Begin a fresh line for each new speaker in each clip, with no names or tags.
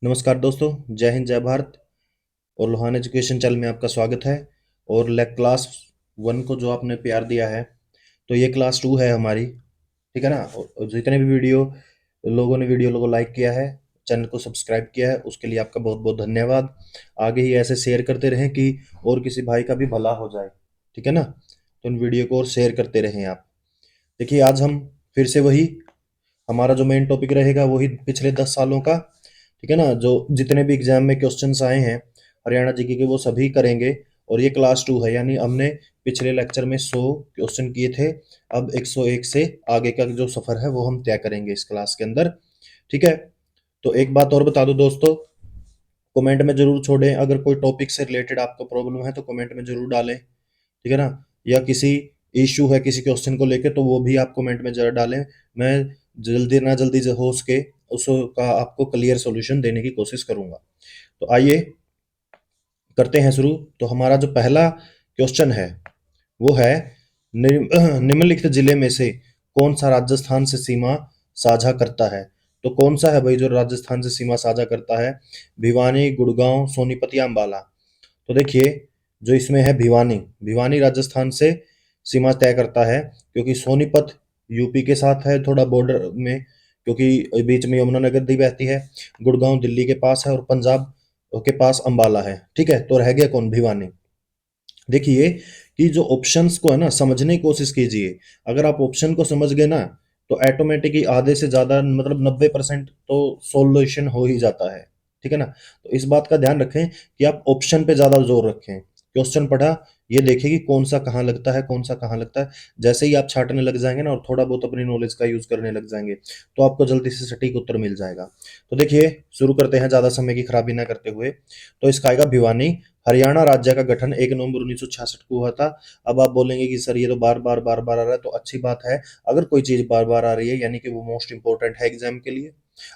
नमस्कार दोस्तों, जय हिंद जय भारत। और लोहान एजुकेशन चैनल में आपका स्वागत है। और क्लास वन को जो आपने प्यार दिया है, तो ये क्लास टू है हमारी। ठीक है ना। और जितने भी वीडियो लोगों लाइक किया है, चैनल को सब्सक्राइब किया है, उसके लिए आपका बहुत बहुत धन्यवाद। आगे ही ऐसे शेयर करते रहें कि और किसी भाई का भी भला हो जाए। ठीक है ना। तो इन वीडियो को और शेयर करते रहें आप। देखिए, आज हम फिर से वही हमारा जो मेन टॉपिक रहेगा वही पिछले 10 सालों का। ठीक है ना। जो जितने भी एग्जाम में क्वेश्चंस आए हैं हरियाणा जीके के, वो सभी करेंगे। और ये क्लास टू है, यानी हमने पिछले लेक्चर में 100 क्वेश्चन किए थे। अब 101 से आगे का जो सफर है वो हम तय करेंगे इस क्लास के अंदर। ठीक है। तो एक बात और बता दो दोस्तों, कमेंट में जरूर छोड़ें। अगर कोई टॉपिक से रिलेटेड आपको प्रॉब्लम है तो कमेंट में जरूर डालें। ठीक है ना। या किसी इशू है किसी क्वेश्चन को लेके, तो वो भी आप कमेंट में जरूर डालें। मैं जल्दी ना जल्दी हो सके उसका आपको क्लियर सॉल्यूशन देने की कोशिश करूंगा। तो आइए करते हैं शुरू। तो हमारा जो पहला क्वेश्चन है वो है, निम्नलिखित जिले में से कौन सा राजस्थान से सीमा साझा करता है। तो कौन सा है भाई जो राजस्थान से सीमा साझा करता है? भिवानी, गुड़गांव, सोनीपत या अंबाला? तो देखिए, जो इसमें है भिवानी, भिवानी राजस्थान से सीमा तय करता है, क्योंकि सोनीपत यूपी के साथ है थोड़ा बॉर्डर में, क्योंकि बीच में यमुना नगर नदी बहती है। गुड़गांव दिल्ली के पास है और पंजाब के पास अंबाला है। ठीक है, तो रह गया कौन? भिवानी। देखिए कि जो ऑप्शंस को है ना, समझने की कोशिश कीजिए। अगर आप ऑप्शन को समझ गए ना, तो ऑटोमेटिकली आधे से ज्यादा मतलब 90% तो सॉल्यूशन हो ही जाता है। ठीक है ना। तो इस बात का ध्यान रखें कि आप ऑप्शन पे ज्यादा जोर रखें। क्वेश्चन पढ़ा, ये देखें कि कौन सा कहाँ लगता है, कौन सा कहाँ लगता है। जैसे ही आप छाटने लग जाएंगे ना और थोड़ा बहुत अपनी नॉलेज का यूज करने लग जाएंगे, तो आपको जल्दी से सटीक उत्तर मिल जाएगा। तो देखिए, शुरू करते हैं ज्यादा समय की खराबी ना करते हुए। तो इसका आएगा भिवानी। हरियाणा राज्य का गठन 1 नवंबर 1966 को हुआ था। अब आप बोलेंगे कि सर ये तो बार बार आ रहा है, तो अच्छी बात है। अगर कोई चीज बार बार आ रही है यानी कि वो मोस्ट इंपॉर्टेंट है एग्जाम के लिए।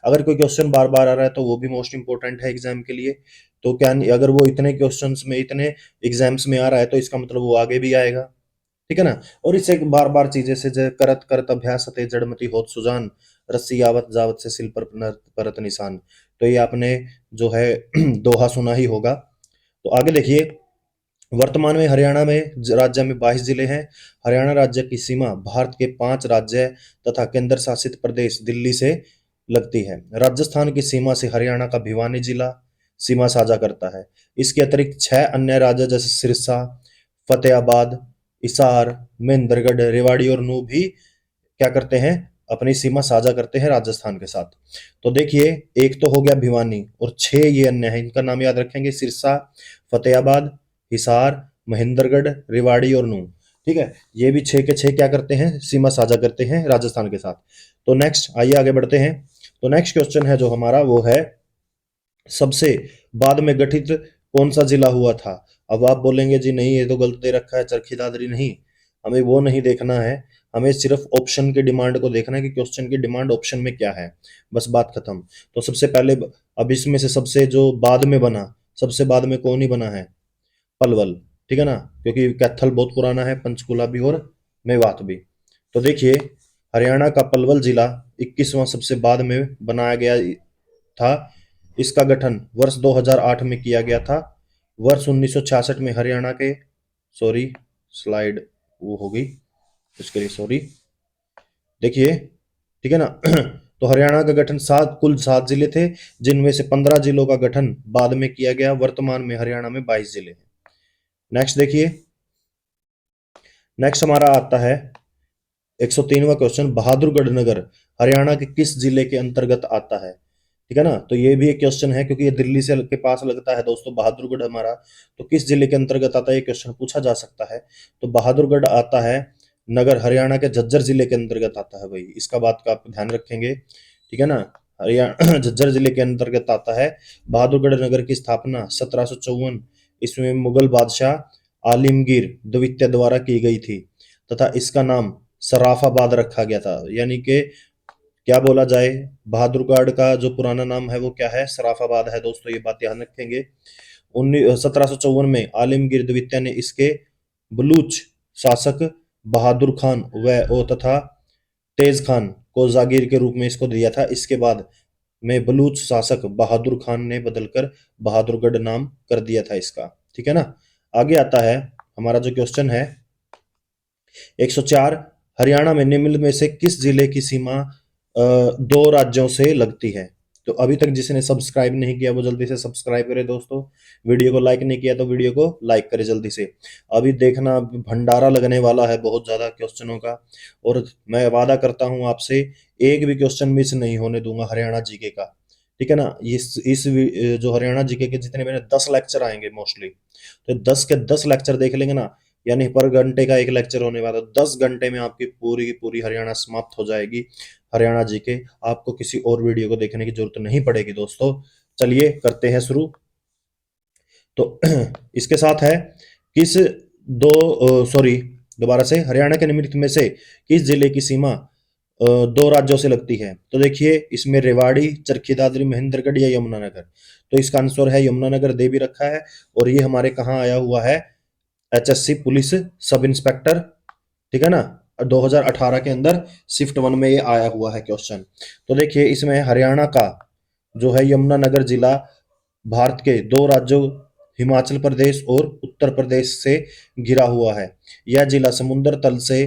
अगर कोई क्वेश्चन बार बार आ रहा है तो वो भी मोस्ट इंपॉर्टेंट है एग्जाम के लिए। तो क्या अगर वो इतने क्वेश्चंस में, इतने एग्जाम्स में आ रहा है, तो इसका मतलब वो आगे भी आएगा। ठीक है ना। और इसे बार बार चीजें से करत करत अभ्यास ते जड़मति होत सुजान, रस्सी आवत जावत से सिल पर परत निशान। तो ये आपने जो है दोहा सुना ही होगा। तो आगे देखिए, वर्तमान में हरियाणा में राज्य में 22 जिले हैं। हरियाणा राज्य की सीमा भारत के 5 राज्य तथा केंद्र शासित प्रदेश दिल्ली से लगती है। राजस्थान की सीमा से हरियाणा का भिवानी जिला सीमा साझा करता है। इसके अतिरिक्त 6 अन्य राज्य जैसे सिरसा, फतेहाबाद, हिसार, महेंद्रगढ़, रेवाड़ी और नूह भी क्या करते हैं? अपनी सीमा साझा करते हैं राजस्थान के साथ। तो देखिए, एक तो हो गया भिवानी और 6 ये अन्य है, इनका नाम याद रखेंगे। सिरसा, फतेहाबाद, हिसार, महेंद्रगढ़, रेवाड़ी और नूह। ठीक है, ये भी 6 के 6 क्या करते हैं? सीमा साझा करते हैं राजस्थान के साथ। तो नेक्स्ट आइए आगे बढ़ते हैं। तो नेक्स्ट क्वेश्चन है जो हमारा वो है, सबसे बाद में गठित कौन सा जिला हुआ था? अब आप बोलेंगे जी नहीं, ये तो गलत दे रखा है, चरखी दादरी नहीं। हमें वो नहीं देखना है, हमें सिर्फ ऑप्शन की डिमांड को देखना है कि क्वेश्चन की डिमांड ऑप्शन में क्या है। बस बात खत्म। तो सबसे पहले, अब इसमें से सबसे जो बाद में बना, सबसे बाद में कौन ही बना है? पलवल। ठीक है ना, क्योंकि कैथल बहुत पुराना है, पंचकुला भी और मेवात भी। तो देखिए, हरियाणा का पलवल जिला 21वां सबसे बाद में बनाया गया था। इसका गठन वर्ष 2008 में किया गया था। वर्ष 1966 में हरियाणा के, सॉरी स्लाइड वो होगी, इसके लिए सॉरी। देखिए, ठीक है ना। तो हरियाणा का गठन कुल 7 जिले थे, जिनमें से 15 जिलों का गठन बाद में किया गया। वर्तमान में हरियाणा में 22 जिले हैं। नेक्स्ट देखिए, नेक्स्ट हमारा आता है 103वां क्वेश्चन, बहादुरगढ़ नगर हरियाणा के किस जिले के अंतर्गत आता है? ठीक है ना। तो ये भी एक क्वेश्चन है, क्योंकि ये दिल्ली से के पास लगता है दोस्तों बहादुरगढ़ हमारा। तो किस जिले के अंतर्गत आता है, ये क्वेश्चन पूछा जा सकता है। तो बहादुरगढ़ आता है नगर हरियाणा के झज्जर जिले के अंतर्गत आता है भाई, इसका बात का आप ध्यान रखेंगे। ठीक है ना। हरियाणा झज्जर जिले के अंतर्गत आता है। बहादुरगढ़ नगर की स्थापना 1754 ईस्वी में मुगल बादशाह आलिमगीर द्वितीय द्वारा की गई थी, तथा इसका नाम सराफाबाद रखा गया था। यानी कि क्या बोला जाए, बहादुरगढ़ का जो पुराना नाम है वो क्या है? सराफाबाद है दोस्तों, ये बात ध्यान रखेंगे। 1754 में आलमगीर द्वितीय ने इसके बलूच शासक बहादुर खान व ओ तथा तेज खान को जागीर के रूप में इसको दिया था। इसके बाद में बलूच शासक बहादुर खान ने बदलकर बहादुरगढ़ नाम कर दिया था इसका। ठीक है ना। आगे आता है हमारा जो क्वेश्चन है 104। हरियाणा में निम्न में से किस जिले की सीमा दो राज्यों से लगती है? तो अभी तक जिसने सब्सक्राइब नहीं किया वो जल्दी से सब्सक्राइब करे दोस्तों। वीडियो को लाइक नहीं किया तो वीडियो को लाइक करे जल्दी से। अभी देखना भंडारा लगने वाला है बहुत ज्यादा क्वेश्चनों का। और मैं वादा करता हूं आपसे एक भी क्वेश्चन मिस नहीं होने दूंगा हरियाणा जीके का। ठीक है ना। जो हरियाणा जीके के जितने मेरे 10 लेक्चर आएंगे मोस्टली, तो 10 के 10 लेक्चर देख लेंगे ना, यानी पर घंटे का एक लेक्चर होने वाला, 10 घंटे में आपकी पूरी की पूरी हरियाणा समाप्त हो जाएगी। हरियाणा जीके आपको किसी और वीडियो को देखने की जरूरत नहीं पड़ेगी दोस्तों। चलिए करते हैं शुरू। तो इसके साथ है किस दो सॉरी दोबारा से, हरियाणा के निम्नलिखित में से किस जिले की सीमा दो राज्यों से लगती है? तो देखिए इसमें रेवाड़ी, चरखी दादरी, महेंद्रगढ़ या यमुनानगर। तो इसका आंसर है यमुनानगर, दे भी रखा है। और ये हमारे कहाँ आया हुआ है? HSC police sub inspector. ठीक है ना। 2018 के अंदर शिफ्ट 1 में ये आया हुआ है क्वेश्चन। तो देखिए इसमें हरियाणा का जो है यमुनानगर जिला भारत के दो राज्यों हिमाचल प्रदेश और उत्तर प्रदेश से घिरा हुआ है। यह जिला समुद्र तल से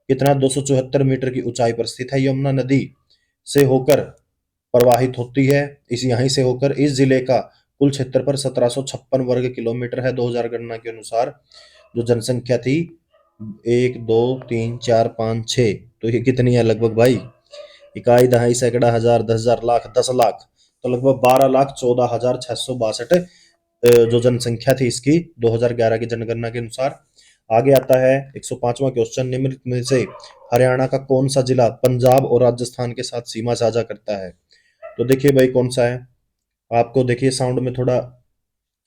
कितना 274 मीटर की ऊंचाई पर स्थित है। यमुना नदी से होकर प्रवाहित होती है। इस यहीं से होकर इस जिले का कुल क्षेत्रफल 1756 वर्ग किलोमीटर है 2000 गणना के अनुसार। जो जनसंख्या थी 1 2 3 4 5 6, तो ये कितनी है लगभग भाई? इकाई, दहाई, सैकड़ा, हजार, 10,000, लाख, 10 लाख। तो लगभग 12,14,662 जो जनसंख्या थी इसकी 2011 की जनगणना के अनुसार। आगे आता है 105वां क्वेश्चन। निम्नलिखित में से हरियाणा का कौन सा जिला पंजाब और राजस्थान के साथ सीमा साझा करता है? तो देखिए भाई कौन सा है। आपको देखिए साउंड में थोड़ा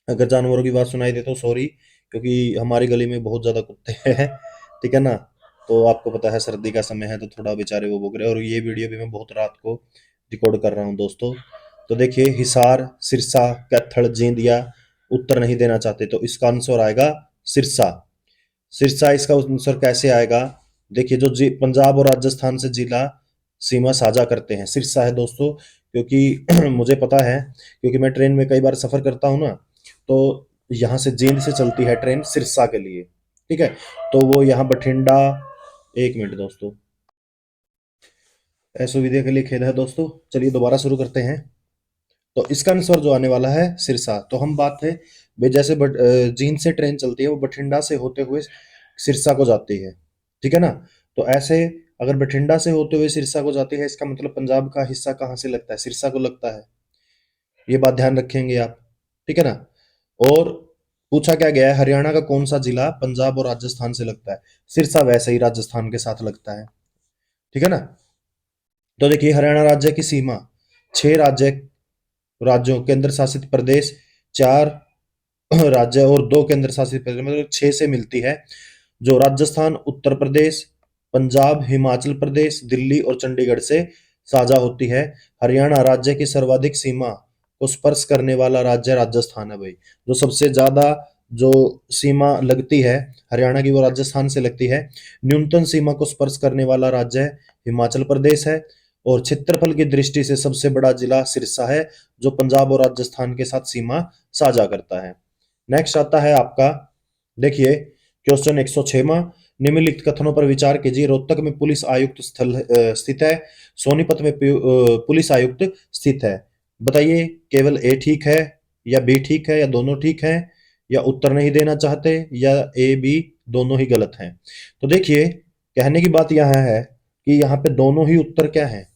अगर जानवरों की आवाज सुनाई दे तो सॉरी, क्योंकि हमारी गली में बहुत ज्यादा कुत्ते हैं। ठीक है ना। तो आपको पता है सर्दी का समय है तो थोड़ा बेचारे वो भूख रहे हैं। और ये वीडियो भी मैं बहुत रात को रिकॉर्ड कर रहा हूँ दोस्तों। तो देखिए हिसार, सिरसा, कैथल, जींदिया उत्तर नहीं देना चाहते, तो इसका आंसर आएगा सिरसा। सिरसा इसका आंसर कैसे आएगा? देखिए जो पंजाब और राजस्थान से जिला सीमा साझा करते हैं सिरसा है दोस्तों। क्योंकि मुझे पता है, क्योंकि मैं ट्रेन में कई बार सफर करता हूँ ना, तो यहाँ से जींद से चलती है ट्रेन सिरसा के लिए। ठीक है। तो वो यहाँ बठिंडा, एक मिनट दोस्तों, असुविधा के लिए खेद है दोस्तों। चलिए दोबारा शुरू करते हैं। तो इसका आंसर जो आने वाला है सिरसा। तो हम बात है भाई जैसे जींद से ट्रेन चलती है वो बठिंडा से होते हुए सिरसा को जाती है। ठीक है ना। तो ऐसे अगर बठिंडा से होते हुए सिरसा को जाती है, इसका मतलब पंजाब का हिस्सा कहाँ से लगता है? सिरसा को लगता है। ये बात ध्यान रखेंगे आप। ठीक है ना। और पूछा क्या गया है, हरियाणा का कौन सा जिला पंजाब और राजस्थान से लगता है? सिरसा वैसे ही राजस्थान के साथ लगता है। ठीक है ना। तो देखिए हरियाणा राज्य की सीमा 6 राज्यों केंद्र शासित प्रदेश, 4 राज्य और 2 केंद्र शासित प्रदेश, मतलब 6 से मिलती है। जो राजस्थान, उत्तर प्रदेश, पंजाब, हिमाचल प्रदेश, दिल्ली और चंडीगढ़ से साझा होती है। हरियाणा राज्य की सर्वाधिक सीमा को स्पर्श करने वाला राज्य राजस्थान है भाई। जो सबसे ज्यादा जो सीमा लगती है हरियाणा की वो राजस्थान से लगती है। न्यूनतम सीमा को स्पर्श करने वाला राज्य हिमाचल प्रदेश है। और क्षेत्रफल की दृष्टि से सबसे बड़ा जिला सिरसा है, जो पंजाब और राजस्थान के साथ सीमा साझा करता है। नेक्स्ट आता है आपका, देखिए क्वेश्चन 106वां। निम्नलिखित कथनों पर विचार कीजिए। रोहतक में पुलिस आयुक्त स्थल स्थित है, सोनीपत में पुलिस आयुक्त स्थित है। बताइए केवल ए ठीक है या बी ठीक है या दोनों ठीक है, या उत्तर नहीं देना चाहते, या ए बी दोनों ही गलत हैं? तो देखिए कहने की बात यह है कि यहाँ पे दोनों ही उत्तर क्या है?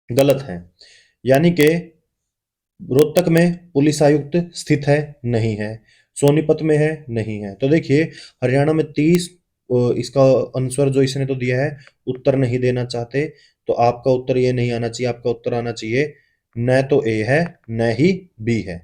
गलत है। यानी कि रोहतक में पुलिस आयुक्त स्थित है, नहीं है। सोनीपत में है, नहीं है। तो देखिए हरियाणा में 30, इसका आंसर जो इसने तो दिया है उत्तर नहीं देना चाहते, तो आपका उत्तर ये नहीं आना चाहिए। आपका उत्तर आना चाहिए न तो ए है न ही बी है।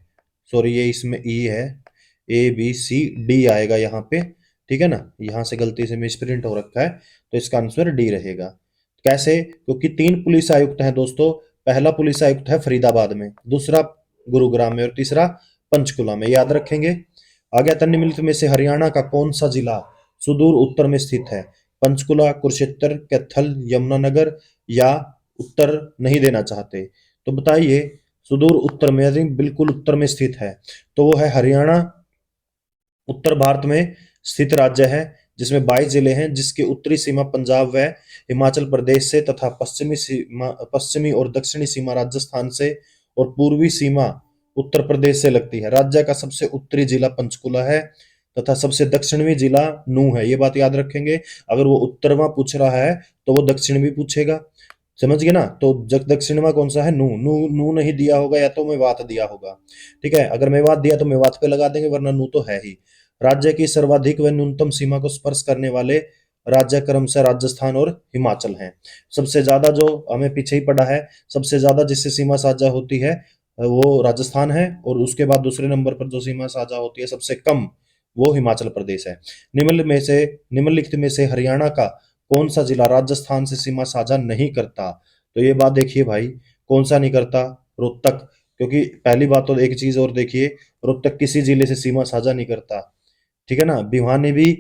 सॉरी ये इसमें ई है, ए बी सी डी आएगा यहाँ पे। ठीक है ना। यहाँ से गलती से मिसप्रिंट हो रखा है, तो इसका आंसर डी रहेगा। कैसे? क्योंकि 3 पुलिस आयुक्त हैं दोस्तों। पहला पुलिस आयुक्त है फरीदाबाद में, दूसरा गुरुग्राम में और तीसरा पंचकुला में, याद रखेंगे। आगे आता निम्नलिखित में से हरियाणा का कौन सा जिला सुदूर उत्तर में स्थित है? पंचकुला, कुरुक्षेत्र, कैथल, यमुनानगर, या उत्तर नहीं देना चाहते? तो बताइए सुदूर उत्तर में यानी बिल्कुल उत्तर में स्थित है, तो वो है हरियाणा। उत्तर भारत में स्थित राज्य है जिसमें 22 जिले हैं, जिसकी उत्तरी सीमा पंजाब व हिमाचल प्रदेश से तथा पश्चिमी और दक्षिणी सीमा राजस्थान से और पूर्वी सीमा उत्तर प्रदेश से लगती है। राज्य का सबसे उत्तरी जिला पंचकुला है तथा सबसे दक्षिणी जिला नूह है। ये बात याद रखेंगे। अगर वो उत्तरवा पूछ रहा है तो वो दक्षिण भी पूछेगा। समझ गए ना? तो दक्षिणवा कौन सा है? नू नू नू नहीं दिया होगा या तो मेवात दिया होगा। ठीक है, अगर मेवात दिया तो मेवात पे लगा देंगे, वरना नू तो है ही। राज्य की सर्वाधिक व न्यूनतम सीमा को स्पर्श करने वाले राज्य क्रमशः राजस्थान और हिमाचल हैं। सबसे ज्यादा जो हमें पीछे ही पड़ा है, सबसे ज्यादा जिससे सीमा साझा होती है वो राजस्थान है, और उसके बाद दूसरे नंबर पर जो सीमा साझा होती है सबसे कम, वो हिमाचल प्रदेश है। निम्नलिखित में से हरियाणा का कौन सा जिला राजस्थान से सीमा साझा नहीं करता? तो ये बात देखिए भाई, कौन सा नहीं करता? रोहतक। क्योंकि पहली बात तो एक चीज और देखिए, रोहतक किसी जिले से सीमा साझा नहीं करता। ठीक है ना? भिवानी भी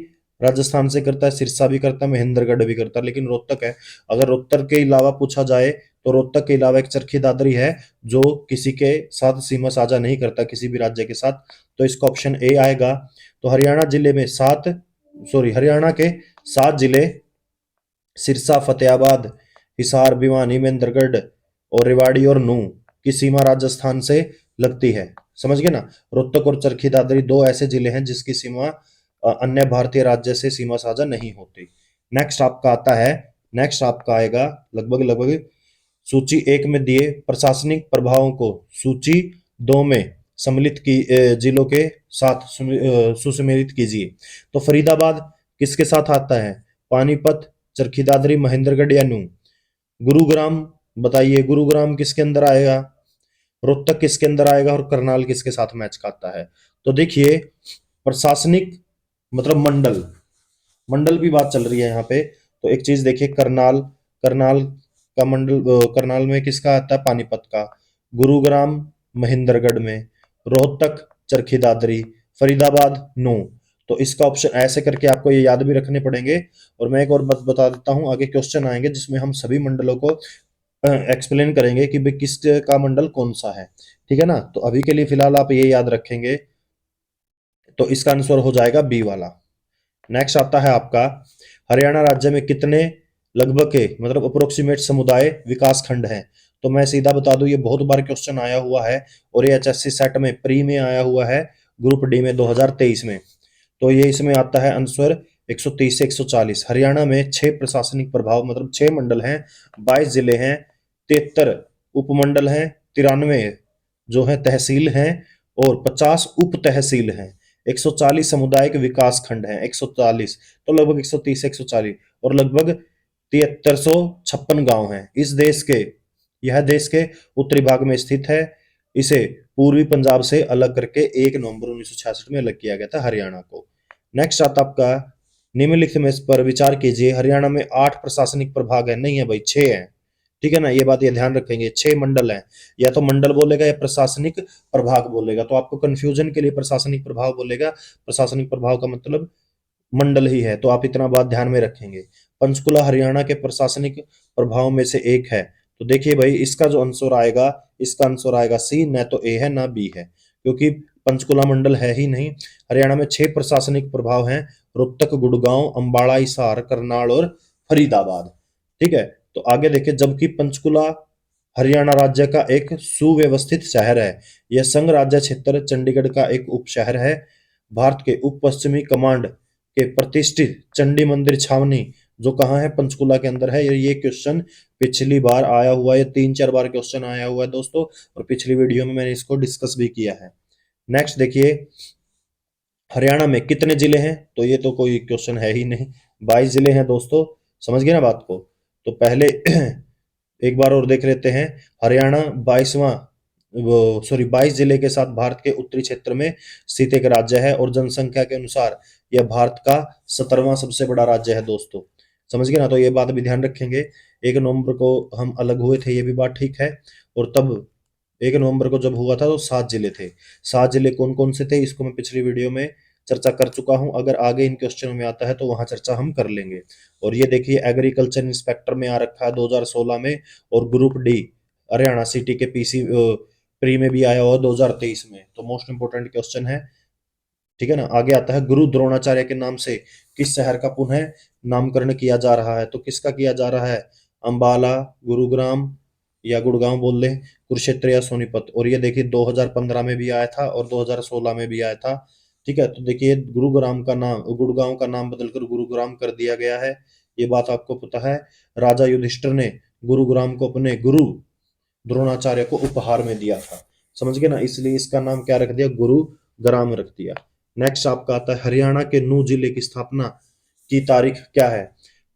राजस्थान से करता है, सिरसा भी करता है, महेंद्रगढ़ भी करता है, लेकिन रोहतक है। अगर रोहतक के अलावा पूछा जाए तो रोहतक के अलावा एक चरखी दादरी है जो किसी के साथ सीमा साझा नहीं करता, किसी भी राज्य के साथ। तो इसका ऑप्शन ए आएगा। तो हरियाणा के 7 जिले सिरसा, फतेहाबाद, हिसार, भिवानी, महेंद्रगढ़ और रेवाड़ी और नूंह की सीमा राजस्थान से लगती है। समझ गए ना? रोहतक और चरखी दादरी दो ऐसे जिले हैं जिसकी सीमा अन्य भारतीय राज्य से सीमा साझा नहीं होती। नेक्स्ट आपका आता है, नेक्स्ट आपका आएगा लगभग लगभग सूची 1 में दिए प्रशासनिक प्रभावों को सूची 2 में सम्मिलित की जिलों के साथ सुसमेलित कीजिए। तो फरीदाबाद किसके साथ आता है? पानीपत, चरखी दादरी, महेंद्रगढ़ या नूंह? गुरुग्राम, बताइए गुरुग्राम किसके अंदर आएगा? रोहतक किसके अंदर आएगा? और करनाल किसके साथ मैच खाता है? तो देखिए, प्रशासनिक मतलब मंडल, मंडल की बात चल रही है यहाँ पे। तो एक चीज देखिए, करनाल, करनाल का मंडल करनाल में किसका आता है? पानीपत का। गुरुग्राम महेंद्रगढ़ में, रोहतक चरखी दादरी, फरीदाबाद नूंह। तो इसका ऑप्शन ऐसे करके आपको ये याद भी रखने पड़ेंगे। और मैं एक और बात बता देता हूँ, आगे क्वेश्चन आएंगे जिसमें हम सभी मंडलों को एक्सप्लेन करेंगे कि भाई किसका मंडल कौन सा है। ठीक है ना? तो अभी के लिए फिलहाल आप ये याद रखेंगे। तो इसका आंसर हो जाएगा बी वाला। नेक्स्ट आता है आपका, हरियाणा राज्य में कितने लगभग के मतलब अप्रोक्सीमेट समुदाय विकास खंड हैं? तो मैं सीधा बता दूं, ये बहुत बार क्वेश्चन आया हुआ है और ये एचएससी सेट में प्री में आया हुआ है, ग्रुप डी में 2023 में। तो ये इसमें आता है आंसर 130 से 140। हरियाणा में 6 प्रशासनिक प्रभाव मतलब 6 मंडल हैं, 22 जिले हैं, 73 उपमंडल हैं, 93 जो है तहसील हैं और 50 उप तहसील हैं। 140 सामुदायिक विकास खंड हैं, 140। तो लगभग 130 से 140 और लगभग 7356 गांव हैं। यह देश के उत्तरी भाग में स्थित है। इसे पूर्वी पंजाब से अलग करके 1 नवंबर 1966 में अलग किया गया था हरियाणा को। नेक्स्ट आता आपका, निम्नलिखित में इस पर विचार कीजिए। हरियाणा में 8 प्रशासनिक प्रभाग है, नहीं है भाई 6 है। ठीक है ना? ये बात ये ध्यान रखेंगे, 6 मंडल हैं। या तो मंडल बोलेगा या प्रशासनिक प्रभाग बोलेगा। तो आपको कंफ्यूजन के लिए प्रशासनिक प्रभाग बोलेगा, प्रशासनिक प्रभाग का मतलब मंडल ही है। तो आप इतना बात ध्यान में रखेंगे। पंचकुला हरियाणा के प्रशासनिक प्रभाव में से एक है। तो देखिए भाई, इसका जो आंसर आएगा, इसका आंसर आएगा सी। न तो ए है ना बी है, क्योंकि पंचकुला मंडल है ही नहीं। हरियाणा में 6 प्रशासनिक प्रभाव हैं, रोहतक, गुड़गांव, अंबाला, हिसार, करनाल और फरीदाबाद। ठीक है? तो आगे देखिए, जबकि पंचकुला हरियाणा राज्य का एक सुव्यवस्थित शहर है। यह संघ राज्य क्षेत्र चंडीगढ़ का एक उप शहर है। भारत के उप पश्चिमी कमांड के प्रतिष्ठित चंडी मंदिर छावनी जो कहाँ है? पंचकुला के अंदर है। ये क्वेश्चन पिछली बार आया हुआ है, 3-4 बार क्वेश्चन आया हुआ है दोस्तों, और पिछली वीडियो में मैंने इसको डिस्कस भी किया है। नेक्स्ट देखिए, हरियाणा में कितने जिले हैं? तो ये तो कोई क्वेश्चन है ही नहीं, 22 जिले हैं दोस्तों। समझ गए ना बात को? तो पहले एक बार और देख लेते हैं। हरियाणा 22 जिले के साथ भारत के उत्तरी क्षेत्र में स्थित एक राज्य है और जनसंख्या के अनुसार यह भारत का 17वां सबसे बड़ा राज्य है दोस्तों। समझ गए ना? तो ये बात भी ध्यान रखेंगे। 1 नवंबर को हम अलग हुए थे, ये भी बात ठीक है। और तब 1 नवंबर को जब हुआ था तो 7 जिले थे। 7 जिले कौन कौन से थे इसको मैं पिछली वीडियो में चर्चा कर चुका हूं। अगर आगे इन क्वेश्चनों में आता है तो वहां चर्चा हम कर लेंगे। और ये देखिए, एग्रीकल्चर इंस्पेक्टर में आ रखा है 2016 में। और ग्रुप डी हरियाणा सिटी के पीसी प्री में भी आया हुआ 2023 में, तो मोस्ट इंपोर्टेंट क्वेश्चन है। ठीक है ना। आगे आता है, गुरु द्रोणाचार्य के नाम से किस शहर का पुनः नामकरण किया जा रहा है? तो किसका किया जा रहा है? अंबाला, गुरुग्राम या गुड़गांव बोल ले, कुरुक्षेत्र या सोनीपत। और ये देखिए 2015 में भी आया था और 2016 में भी आया था। ठीक है, तो देखिए गुरुग्राम का नाम, गुड़गांव का नाम बदलकर गुरुग्राम कर दिया गया है, ये बात आपको पता है। राजा युधिष्ठिर ने गुरुग्राम को अपने गुरु द्रोणाचार्य को उपहार में दिया था, समझ गए ना, इसलिए इसका नाम क्या रख दिया? गुरुग्राम रख दिया। नेक्स्ट आपका आता है, हरियाणा के नूह जिले की स्थापना की तारीख क्या है?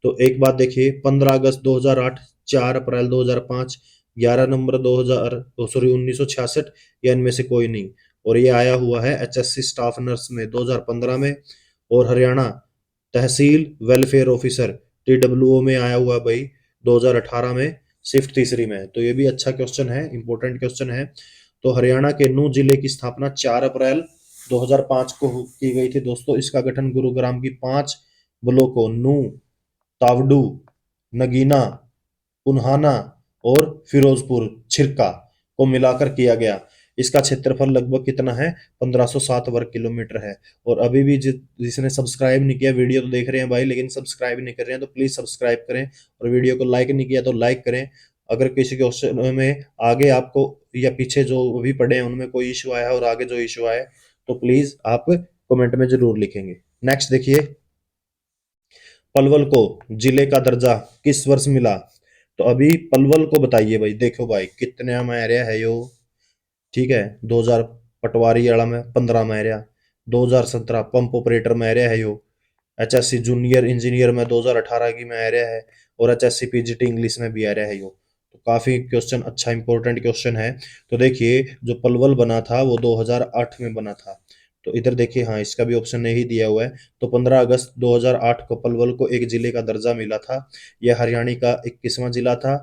तो एक बात देखिए, 15 अगस्त 2008, 4 अप्रैल 2005, 11 नवंबर 2000, सॉरी 1966, या इनमें से कोई नहीं। और ये आया हुआ है HSC स्टाफ नर्स में 2015 में, और हरियाणा तहसील वेलफेयर ऑफिसर TWO में आया हुआ भाई 2018 में, शिफ्ट तीसरी में। तो ये भी अच्छा क्वेश्चन है, इंपॉर्टेंट क्वेश्चन है। तो हरियाणा के नूह जिले की स्थापना 4 अप्रैल 2005 को की गई थी दोस्तों। इसका गठन गुरुग्राम की 5 ब्लॉकों नूह, तावडू, नगीना, उन्हाना और फिरोजपुर छिरका को मिलाकर किया गया। इसका क्षेत्रफल लगभग कितना है? 1507 वर्ग किलोमीटर है। और अभी भी जिसने सब्सक्राइब नहीं किया, वीडियो तो देख रहे हैं भाई लेकिन सब्सक्राइब नहीं कर रहे हैं, तो प्लीज सब्सक्राइब करें, और वीडियो को लाइक नहीं किया तो लाइक करें। अगर किसी क्वेश्चन में आगे आपको या पीछे जो भी पढ़े हैं उनमें कोई इशू आया है और आगे जो इशू आया है, तो प्लीज आप कमेंट में जरूर लिखेंगे। नेक्स्ट देखिए, पलवल को जिले का दर्जा किस वर्ष मिला? तो अभी पलवल को बताइए भाई, देखो भाई कितने में एरिया है यो। ठीक है, 2000 पटवारी वाला में 15 में एरिया, 2017 पंप ऑपरेटर में एरिया है यो, HSC जूनियर इंजीनियर में 2018 की में एरिया है, और HSC PGT इंग्लिश में भी एरिया है यो। तो काफी क्वेश्चन अच्छा इंपॉर्टेंट क्वेश्चन है। तो देखिए जो पलवल बना था वो 2008 में बना था। तो इधर देखिए, हाँ इसका भी ऑप्शन नहीं दिया हुआ है। तो 15 अगस्त 2008 को पलवल को एक जिले का दर्जा मिला था। यह हरियाणा का 21वां जिला था।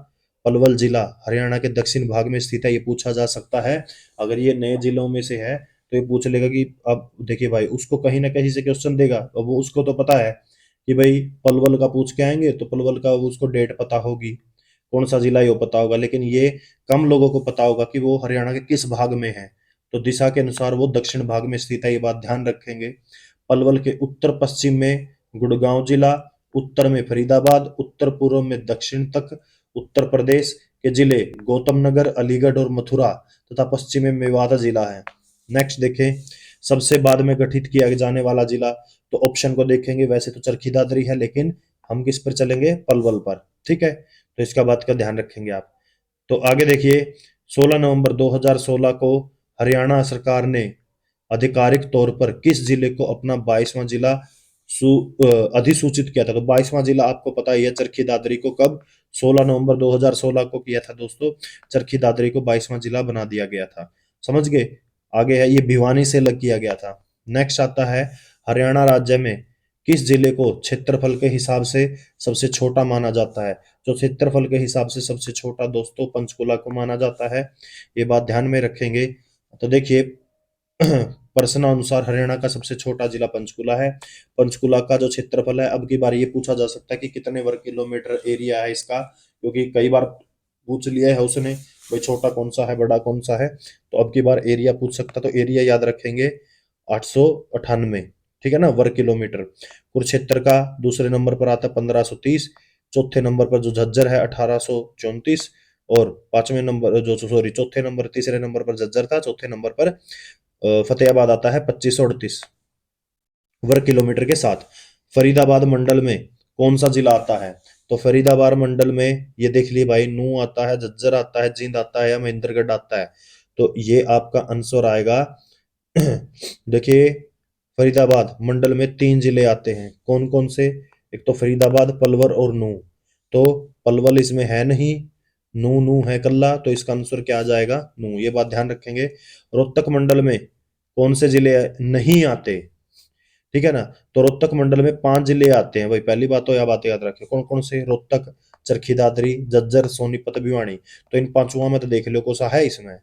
पलवल जिला हरियाणा के दक्षिण भाग में स्थित है, ये पूछा जा सकता है। अगर ये नए जिलों में से है तो ये पूछ लेगा कि, अब देखिए भाई उसको कहीं ना कहीं से क्वेश्चन देगा, अब वो उसको तो पता है कि भाई पलवल का पूछ के आएंगे तो पलवल का उसको डेट पता होगी, कौन सा जिला है वो पता होगा, लेकिन ये कम लोगों को पता होगा कि वो हरियाणा के किस भाग में है। तो दिशा के अनुसार वो दक्षिण भाग में स्थित है, ये बात ध्यान रखेंगे। पलवल के उत्तर पश्चिम में गुड़गांव जिला, उत्तर में फरीदाबाद, उत्तर पूर्व में दक्षिण तक उत्तर प्रदेश के जिले गौतम नगर, अलीगढ़ और मथुरा तथा पश्चिम में मेवात जिला है। नेक्स्ट देखें, सबसे बाद में गठित किया जाने वाला जिला। तो ऑप्शन को देखेंगे, वैसे तो चरखी दादरी है लेकिन हम किस पर चलेंगे? पलवल पर। ठीक है, तो इसका बात का ध्यान रखेंगे आप। तो आगे देखिए, 16 नवंबर 2016 को हरियाणा सरकार ने आधिकारिक तौर पर किस जिले को अपना 22वां जिला अधिसूचित किया था? तो 22वां जिला आपको पता ही है, चरखी दादरी को कब? 16 नवंबर 2016 को किया था दोस्तों। चरखी दादरी को 22वां जिला बना दिया गया था, समझ गए। आगे है, ये भिवानी से अलग किया गया था। नेक्स्ट आता है, हरियाणा राज्य में किस जिले को क्षेत्रफल के हिसाब से सबसे छोटा माना जाता है? जो क्षेत्रफल के हिसाब से सबसे छोटा दोस्तों पंचकुला को माना जाता है, ये बात ध्यान में रखेंगे। तो देखिए प्रश्न अनुसार हरियाणा का सबसे छोटा जिला पंचकुला है। पंचकुला का जो क्षेत्रफल है, अब की बार ये पूछा जा सकता है कि कितने वर्ग किलोमीटर एरिया है इसका, क्योंकि कई बार पूछ लिया है उसने भाई छोटा कौन सा है बड़ा कौन सा है, तो अब की बार एरिया पूछ सकता, तो एरिया याद रखेंगे 898। ठीक है ना, वर्ग किलोमीटर। कुरुक्षेत्र का दूसरे नंबर पर आता है 1530, चौथे नंबर पर जो झज्जर है 1834, और पांचवें नंबर जो सॉरी चौथे नंबर तीसरे नंबर पर झज्जर था, चौथे नंबर पर फतेहाबाद आता है 2538 वर्ग किलोमीटर के साथ। फरीदाबाद मंडल में कौन सा जिला आता है? तो फरीदाबाद मंडल में ये देख लिए भाई, नूह आता है, झज्जर आता है, जींद आता है या महेंद्रगढ़ आता है। तो ये आपका आंसर आएगा देखिए, फरीदाबाद मंडल में 3 जिले आते हैं, कौन कौन से? एक तो फरीदाबाद, पलवल और नूह। तो पलवल इसमें है नहीं, नूह नूह है कल्ला, तो इसका आंसर क्या आ जाएगा? नूह, ये बात ध्यान रखेंगे। रोहतक मंडल में कौन से जिले नहीं आते? ठीक है ना, तो रोहतक मंडल में 5 जिले आते हैं भाई, पहली बात तो यह बात याद रखें, कौन कौन से? रोहतक, चरखी दादरी, झज्जर, सोनीपत, भिवानी। तो इन पांचों में तो देख लो कौन सा है इसमें।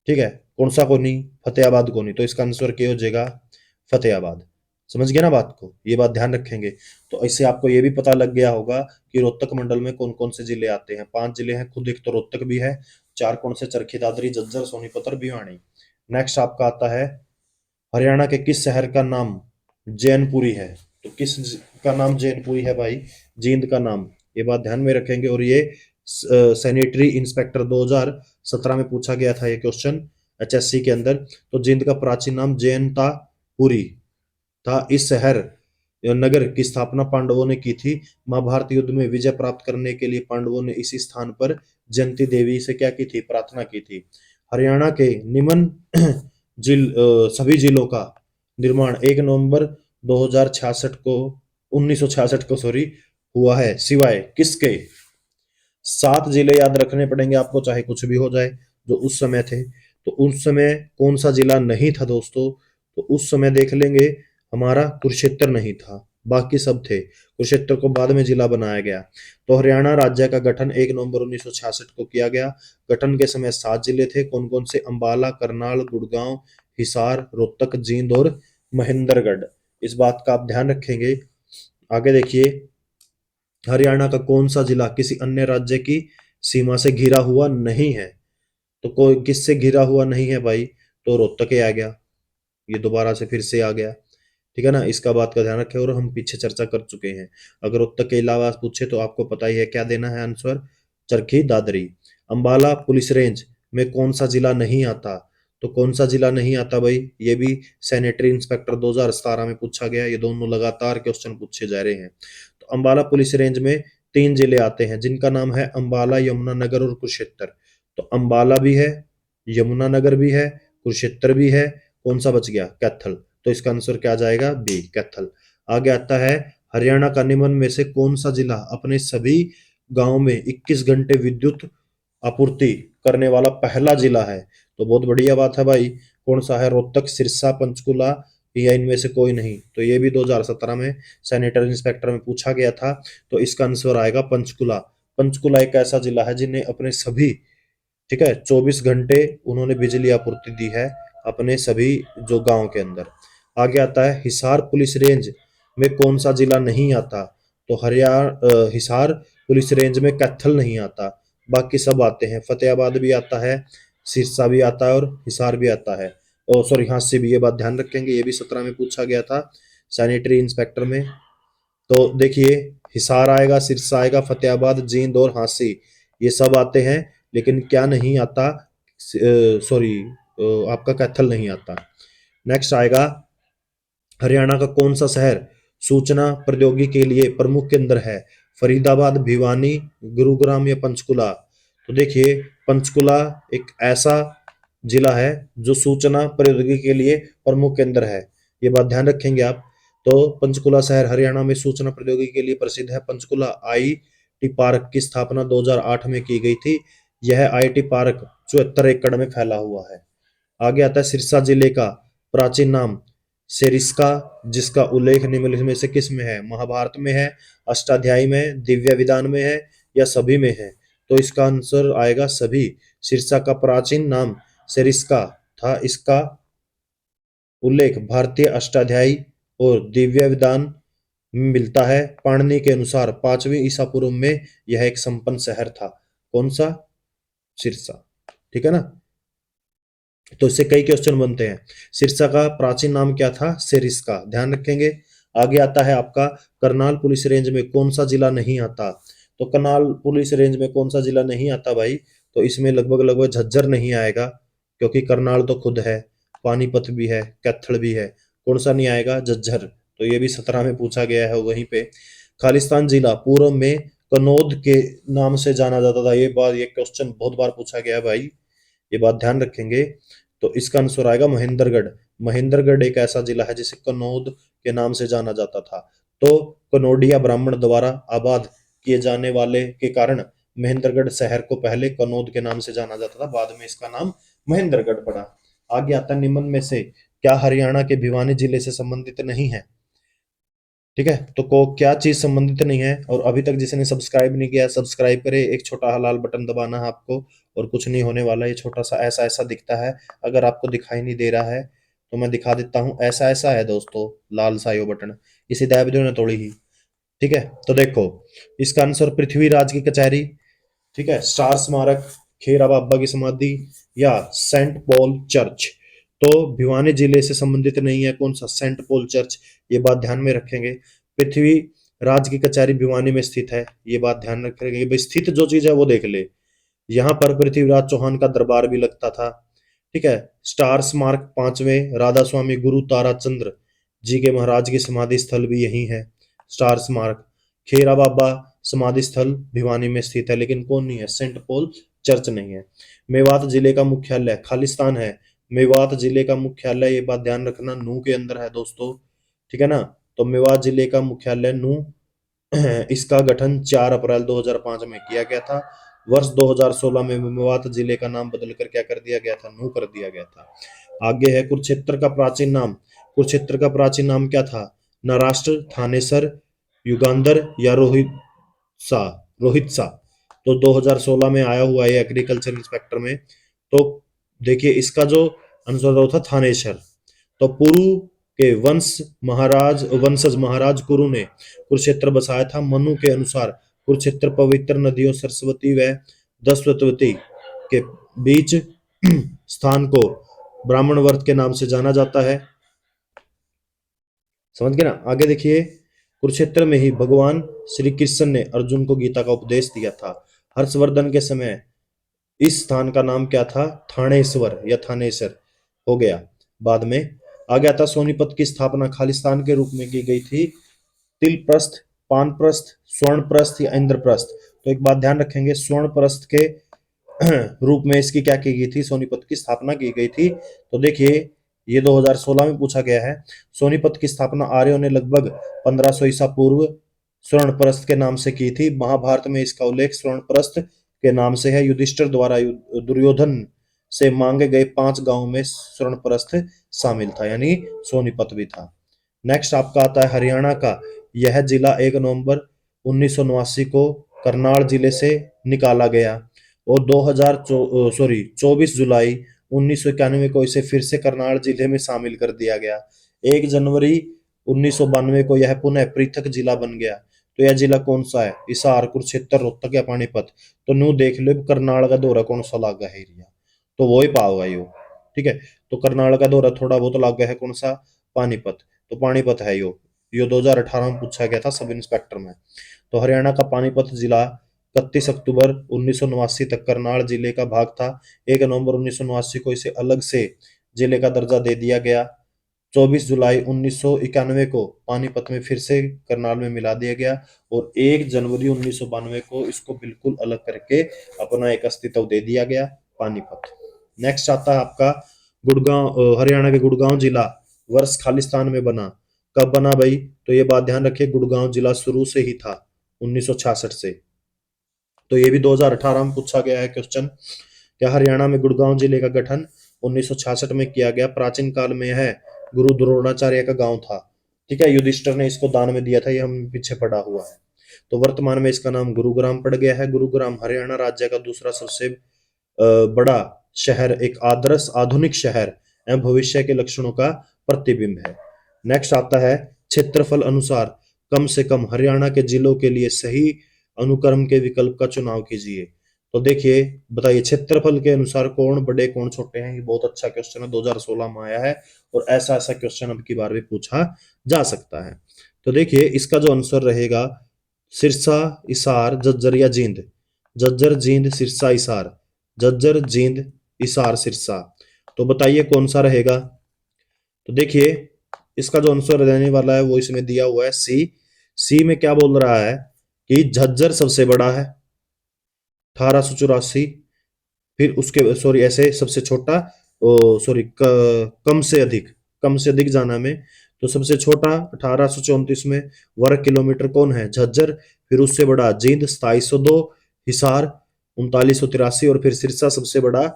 ठीक है, कौन सा को नहीं? फतेहाबाद को नहीं, तो इसका आंसर क्या हो जाएगा? फतेहाबाद। समझ गया ना बात को, ये बात ध्यान रखेंगे। तो इससे आपको ये भी पता लग गया होगा कि रोहतक मंडल में कौन कौन से जिले आते हैं। 5 जिले हैं खुद, एक तो रोहतक भी है, चार कौन से? चरखी दादरी, झज्जर, सोनीपत और भिवानी। नेक्स्ट आपका आता है हरियाणा के किस शहर का नाम जैनपुरी है? तो किस का नाम जैनपुरी है भाई? जींद का नाम। ये बात ध्यान में रखेंगे। और ये सैनिटरी इंस्पेक्टर 2017 में पूछा गया था ये क्वेश्चन एचएससी के अंदर। तो जींद का प्राचीन नाम जैनतापुरी था। इस शहर या नगर की स्थापना पांडवों ने की थी। महाभारत युद्ध में विजय प्राप्त करने के लिए पांडवों ने इसी स्थान पर जयंती देवी से क्या की थी? प्रार्थना की थी। हरियाणा के निम्न सभी जिलों का निर्माण 1 नवंबर 2066 को 1966 को सॉरी हुआ है, सिवाय किसके? 7 जिले याद रखने पड़ेंगे आपको, चाहे कुछ भी हो जाए, जो उस समय थे। तो उस समय कौन सा जिला नहीं था दोस्तों? तो उस समय देख लेंगे, हमारा कुरुक्षेत्र नहीं था, बाकी सब थे। कुरुक्षेत्र को बाद में जिला बनाया गया। तो हरियाणा राज्य का गठन 1 नवंबर 1966 को किया गया। गठन के समय 7 जिले थे। कौन कौन से? अंबाला, करनाल, गुड़गांव, हिसार, रोहतक, जींद और महेंद्रगढ़। इस बात का आप ध्यान रखेंगे। आगे देखिए, हरियाणा का कौन सा जिला किसी अन्य राज्य की सीमा से घिरा हुआ नहीं है? तो कोई किससे घिरा हुआ नहीं है भाई? तो रोहतक आ गया, ये दोबारा से फिर से आ गया। ठीक है ना, इसका बात का ध्यान रखें। और हम पीछे चर्चा कर चुके हैं। अगर रोहतक के अलावा पूछे तो आपको पता ही है क्या देना है answer, Charkhi Dadri. Ambala police range में कौन सा जिला नहीं आता? तो कौन सा जिला नहीं आता भाई? ये भी सैनिटरी इंस्पेक्टर 2017 में पूछा गया। ये दोनों लगातार क्वेश्चन पूछे जा रहे हैं। तो अंबाला पुलिस रेंज में 3 जिले आते हैं, जिनका नाम है अंबाला, यमुनानगर और कुरुक्षेत्र। तो अंबाला भी है, यमुनानगर भी है, कुरुक्षेत्र भी है। कौन सा बच गया? कैथल। तो इसका आंसर क्या जाएगा? बी, कैथल। आगे आता है हरियाणा का निम्न में से कौन सा जिला अपने सभी गांव में 21 घंटे विद्युत आपूर्ति करने वाला पहला जिला है? तो बहुत बढ़िया बात है भाई। कौन सा है? रोहतक, सिरसा, पंचकुला या इनमें से कोई नहीं? तो ये भी 2017 में सैनिटरी इंस्पेक्टर में पूछा गया था। तो इसका आंसर आएगा पंचकुला। पंचकुला एक ऐसा जिला है जिन्हें अपने सभी, ठीक है, 24 घंटे उन्होंने बिजली आपूर्ति दी है अपने सभी जो गांव के अंदर। आगे आता है हिसार पुलिस रेंज में कौन सा जिला नहीं आता? तो हिसार पुलिस रेंज में कैथल नहीं आता, बाकी सब आते हैं। फतेहाबाद भी आता है, सिरसा भी आता है और हिसार भी आता है। ओ सॉरी, हांसी भी। ये बात ध्यान रखेंगे, ये भी 17 में पूछा गया था सैनिटरी इंस्पेक्टर में। तो देखिए, हिसार आएगा, सिरसा आएगा, फतेहाबाद, जींद और हांसी, ये सब आते हैं। लेकिन क्या नहीं आता? सॉरी, आपका कैथल नहीं आता। नेक्स्ट आएगा हरियाणा का कौन सा शहर सूचना प्रौद्योगिकी के लिए प्रमुख केंद्र है? फरीदाबाद, भिवानी, गुरुग्राम या पंचकुला? तो देखिए, पंचकुला एक ऐसा जिला है जो सूचना प्रौद्योगिकी के लिए प्रमुख केंद्र है। ये बात ध्यान रखेंगे आप। तो पंचकुला शहर हरियाणा में सूचना प्रौद्योगिकी के लिए प्रसिद्ध है। पंचकुला आईटी पार्क की स्थापना 2008 में की गई थी। यह आईटी पार्क 74 एकड़ में फैला हुआ है। आगे आता है सिरसा जिले का प्राचीन नाम सेरिस्का, जिसका उल्लेख निम्नलिखित में से किस में है? महाभारत में है, अष्टाध्यायी में, दिव्य विधान में है या सभी में है? तो इसका आंसर आएगा सभी। सिरसा का प्राचीन नाम सेरिस्का था। इसका उल्लेख भारतीय अष्टाध्यायी और दिव्य विधान में मिलता है। पाणिनि के अनुसार 5वीं ईसा पूर्व में यह एक संपन्न शहर था। कौन सा? सिरसा। ठीक है ना। तो इससे कई क्वेश्चन बनते हैं। सिरसा का प्राचीन नाम क्या था? सेरिस्का, ध्यान रखेंगे। आगे आता है आपका करनाल पुलिस रेंज में कौन सा जिला नहीं आता? तो करनाल पुलिस रेंज में कौन सा जिला नहीं आता भाई? तो इसमें लगभग लगभग झज्जर नहीं आएगा, क्योंकि करनाल तो खुद है, पानीपत भी है, कैथल भी है। कौन सा नहीं आएगा? झज्जर। तो ये भी 17 में पूछा गया है। वहीं पे खालिस्तान जिला पूर्व में कनौद के नाम से जाना जाता था। ये क्वेश्चन बहुत बार पूछा गया है भाई, ये बात ध्यान रखेंगे। तो इसका आंसर आएगा महेंद्रगढ़। महेंद्रगढ़ एक ऐसा जिला है जिसे कनौद के नाम से जाना जाता था। तो कनौडिया ब्राह्मण द्वारा आबाद किए जाने वाले के कारण महेंद्रगढ़ शहर को पहले कनौद के नाम से जाना जाता था, बाद में इसका नाम महेंद्रगढ़ पड़ा। आगे आता निम्न में से क्या हरियाणा के भिवानी जिले से संबंधित नहीं है? ठीक है, तो को क्या चीज संबंधित नहीं है? और अभी तक जिसने सब्सक्राइब नहीं किया सब्सक्राइब करे, एक छोटा लाल बटन दबाना है आपको और कुछ नहीं होने वाला। ये छोटा सा ऐसा ऐसा दिखता है, अगर आपको दिखाई नहीं दे रहा है तो मैं दिखा देता हूँ। ऐसा ऐसा है दोस्तों, लाल सा यो बटन, इसे दबा दो ना थोड़ी ही। ठीक है, तो देखो इसका आंसर पृथ्वीराज की कचहरी, ठीक है, स्टार स्मारक, खेरा बाबा की समाधि या सेंट पॉल चर्च। तो भिवानी जिले से संबंधित नहीं है कौन सा, सेंट पॉल चर्च, ये बात ध्यान में रखेंगे। पृथ्वी राज की कचहरी भिवानी में स्थित है, ये बात ध्यान रखेंगे भाई, स्थित जो चीज है वो देख ले। यहाँ पर पृथ्वीराज चौहान का दरबार भी लगता था। ठीक है। स्टार स्मारक 5वें राधा स्वामी गुरु ताराचंद्र जी के महाराज की समाधि स्थल भी यही है, स्टार स्मारक। खेरा बाबा समाधि स्थल भिवानी में स्थित है, लेकिन कौन नहीं है, सेंट पॉल चर्च नहीं है। मेवात जिले का मुख्यालय खालिस्तान है। मेवात जिले का मुख्यालय, ये बात ध्यान रखना, नूह के अंदर है दोस्तों। ठीक है ना। तो मेवात जिले का मुख्यालय नूह। इसका गठन 4 अप्रैल 2005 में किया गया था। वर्ष 2016 में मेवात जिले का नाम बदलकर क्या कर दिया गया था, नूह कर दिया गया था। आगे है कुरुक्षेत्र का प्राचीन नाम। कुरुक्षेत्र का प्राचीन नाम क्या था, नराष्ट्र, थानेसर, युगांधर या सा रोहित सा। तो 2016 में आया हुआ है एग्रीकल्चर इंस्पेक्टर में। तो देखिए इसका जो आंसर था थानेसर। तो पुरु के वंशज महाराज कुरु ने कुरुक्षेत्र बसाया था। मनु के अनुसार कुरुक्षेत्र पवित्र नदियों सरस्वती व दस्वती के बीच स्थान को ब्राह्मण वर्त के नाम से जाना जाता है। समझ गए ना। आगे देखिए, कुरुक्षेत्र में ही भगवान श्री कृष्ण ने अर्जुन को गीता का उपदेश दिया था। हर्षवर्धन के समय इस स्थान का नाम क्या था, थानेश्वर या थानेसर हो गया बाद में। आ गया था सोनीपत की स्थापना खालिस्तान के रूप में की गई थी। तिलप्रस्थ, पानप्रस्थ, स्वर्णप्रस्थ या इंद्रप्रस्थ। तो एक बात ध्यान रखेंगे, स्वर्णप्रस्थ के रूप में इसकी क्या की गई थी, सोनीपत की स्थापना की गई थी। तो देखिए ये 2016 में पूछा गया है। सोनीपत की स्थापना आर्यों ने लगभग 1500 ईसा पूर्व स्वर्णप्रस्थ के नाम से की थी। महाभारत में इसका उल्लेख स्वर्णप्रस्थ के नाम से है। युधिष्ठिर द्वारा दुर्योधन से मांगे गए 5 गांवों में स्वर्णप्रस्थ शामिल था, यानी सोनीपत भी था। नेक्स्ट आपका आता है हरियाणा का। यह जिला 1 नवंबर 1989 को करनाल जिले से निकाला गया और 24 जुलाई 1991 को इसे फिर से करनाल जिले में शामिल कर दिया गया। 1 जनवरी 1992 को यह पुनः पृथक जिला बन गया। तो यह जिला कौन सा है, हिसार, कुरुक्षेत्र, रोहतक या पानीपत। तो न्यू देख लो करनाल का दौरा कौन सा लागा है एरिया, तो वो ही पाओगा यो। ठीक है। तो करनाल का दौरा थोड़ा बहुत लागा है कौन सा, पानीपत। तो पानीपत है यो 2018 में पूछा गया था सब इंस्पेक्टर में। तो हरियाणा का पानीपत जिला 31 अक्टूबर 1989 तक करनाल जिले का भाग था। 1 नवंबर 1989 को इसे अलग से जिले का दर्जा दे दिया गया। 24 जुलाई 1991 को पानीपत में फिर से करनाल में मिला दिया गया और 1 जनवरी 1992 को इसको बिल्कुल अलग करके अपना एक अस्तित्व दे दिया गया, पानीपत। नेक्स्ट आता है आपका गुड़गांव, हरियाणा के गुड़गांव जिला वर्ष खालिस्तान में बना। कब बना भाई, तो ये बात ध्यान रखिए, गुड़गांव जिला शुरू से ही था 1966 से। तो ये भी 2018 में पूछा गया है क्वेश्चन। क्या हरियाणा में गुड़गांव जिले का गठन 1966 में किया गया। प्राचीन काल में यह गुरु द्रोणाचार्य का गांव था। ठीक है। युधिष्ठिर ने इसको दान में दिया था, ये हम पीछे पड़ा हुआ है। तो वर्तमान में इसका नाम गुरुग्राम पड़ गया है। गुरुग्राम हरियाणा राज्य का दूसरा सबसे बड़ा शहर, एक आदर्श आधुनिक शहर एवं भविष्य के लक्षणों का प्रतिबिंब है। नेक्स्ट आता है क्षेत्रफल अनुसार कम से कम हरियाणा के जिलों के लिए सही अनुक्रम के विकल्प का चुनाव कीजिए। तो देखिए बताइए क्षेत्रफल के अनुसार कौन बड़े कौन छोटे हैं। ये बहुत अच्छा क्वेश्चन है, 2016 में आया है और ऐसा ऐसा क्वेश्चन अब की बार भी पूछा जा सकता है। तो देखिए इसका जो आंसर रहेगा सिरसा, हिसार, झज्जर या जींद। झज्जर, जींद, सिरसा, हिसार। झज्जर, जींद, हिसार, सिरसा। तो बताइए कौन सा रहेगा। तो देखिए इसका जो आंसर रहने वाला है वो इसमें दिया हुआ है सी। सी में क्या बोल रहा है कि झज्जर सबसे बड़ा है 1884, फिर उसके सॉरी ऐसे सबसे छोटा, सॉरी कम से अधिक जाना में। तो सबसे छोटा 1834 में वर्ग किलोमीटर कौन है, झज्जर। फिर उससे बड़ा जींद 2702, हिसार 3983 और फिर सिरसा सबसे बड़ा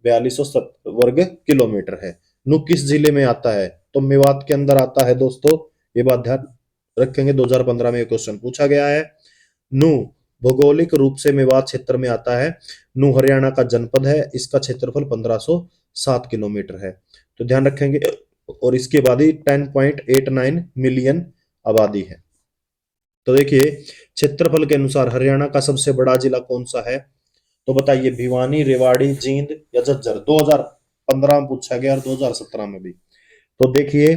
4200 वर्ग किलोमीटर है। नु किस जिले में आता है, तो मेवात के अंदर आता है दोस्तों। ये बात ध्यान रखेंगे, 2015 में क्वेश्चन पूछा गया है। नु भौगोलिक रूप से मेवात क्षेत्र में आता है। नू हरियाणा का जनपद है। इसका क्षेत्रफल 1507 किलोमीटर है। तो ध्यान रखेंगे। और इसकी आबादी 10.89 मिलियन आबादी है। तो देखिए क्षेत्रफल के अनुसार हरियाणा का सबसे बड़ा जिला कौन सा है, तो बताइए भिवानी, रेवाड़ी, जींद या झज्जर। 2015 में पूछा गया और 2017 में भी। तो देखिए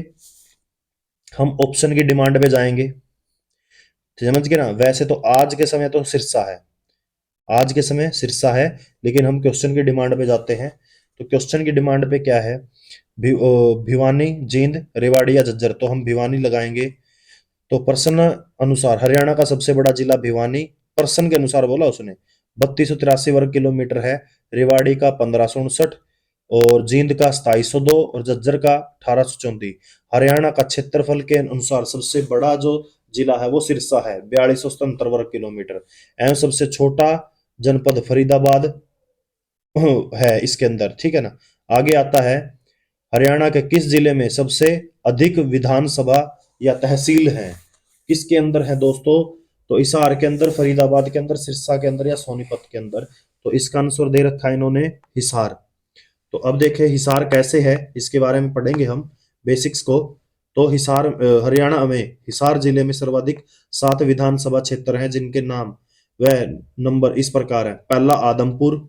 हम ऑप्शन की डिमांड पे जाएंगे, समझ गए ना। वैसे तो आज के समय तो सिरसा है, आज के समय सिरसा है, लेकिन हम क्वेश्चन की डिमांड पे जाते हैं। तो क्वेश्चन की डिमांड पे क्या है, भिवानी, जींद, रेवाड़ी या झज्जर। तो हम भिवानी लगाएंगे। तो प्रश्न अनुसार हरियाणा का सबसे बड़ा जिला भिवानी, प्रश्न के अनुसार बोला उसने, 3283 वर्ग किलोमीटर है। रेवाड़ी का 1559 और जींद का 2702 और झज्जर का 1834। हरियाणा का क्षेत्रफल के अनुसार सबसे बड़ा जो जिला है वो सिरसा है, 4277 वर्ग किलोमीटर। एवं सबसे छोटा जनपद फरीदाबाद है इसके अंदर, ठीक है ना। आगे आता है, हरियाणा के किस जिले में सबसे अधिक विधानसभा या तहसील हैं। किसके अंदर है दोस्तों, तो हिसार के अंदर, फरीदाबाद के अंदर, सिरसा के अंदर या सोनीपत के अंदर। तो इसका आंसर दे रखा है इन्होंने हिसार। तो अब देखें हिसार कैसे है, इसके बारे में पढ़ेंगे हम बेसिक्स को। तो हिसार हरियाणा में हिसार जिले में सर्वाधिक 7 विधानसभा क्षेत्र हैं, जिनके नाम व नंबर इस प्रकार है। पहला आदमपुर,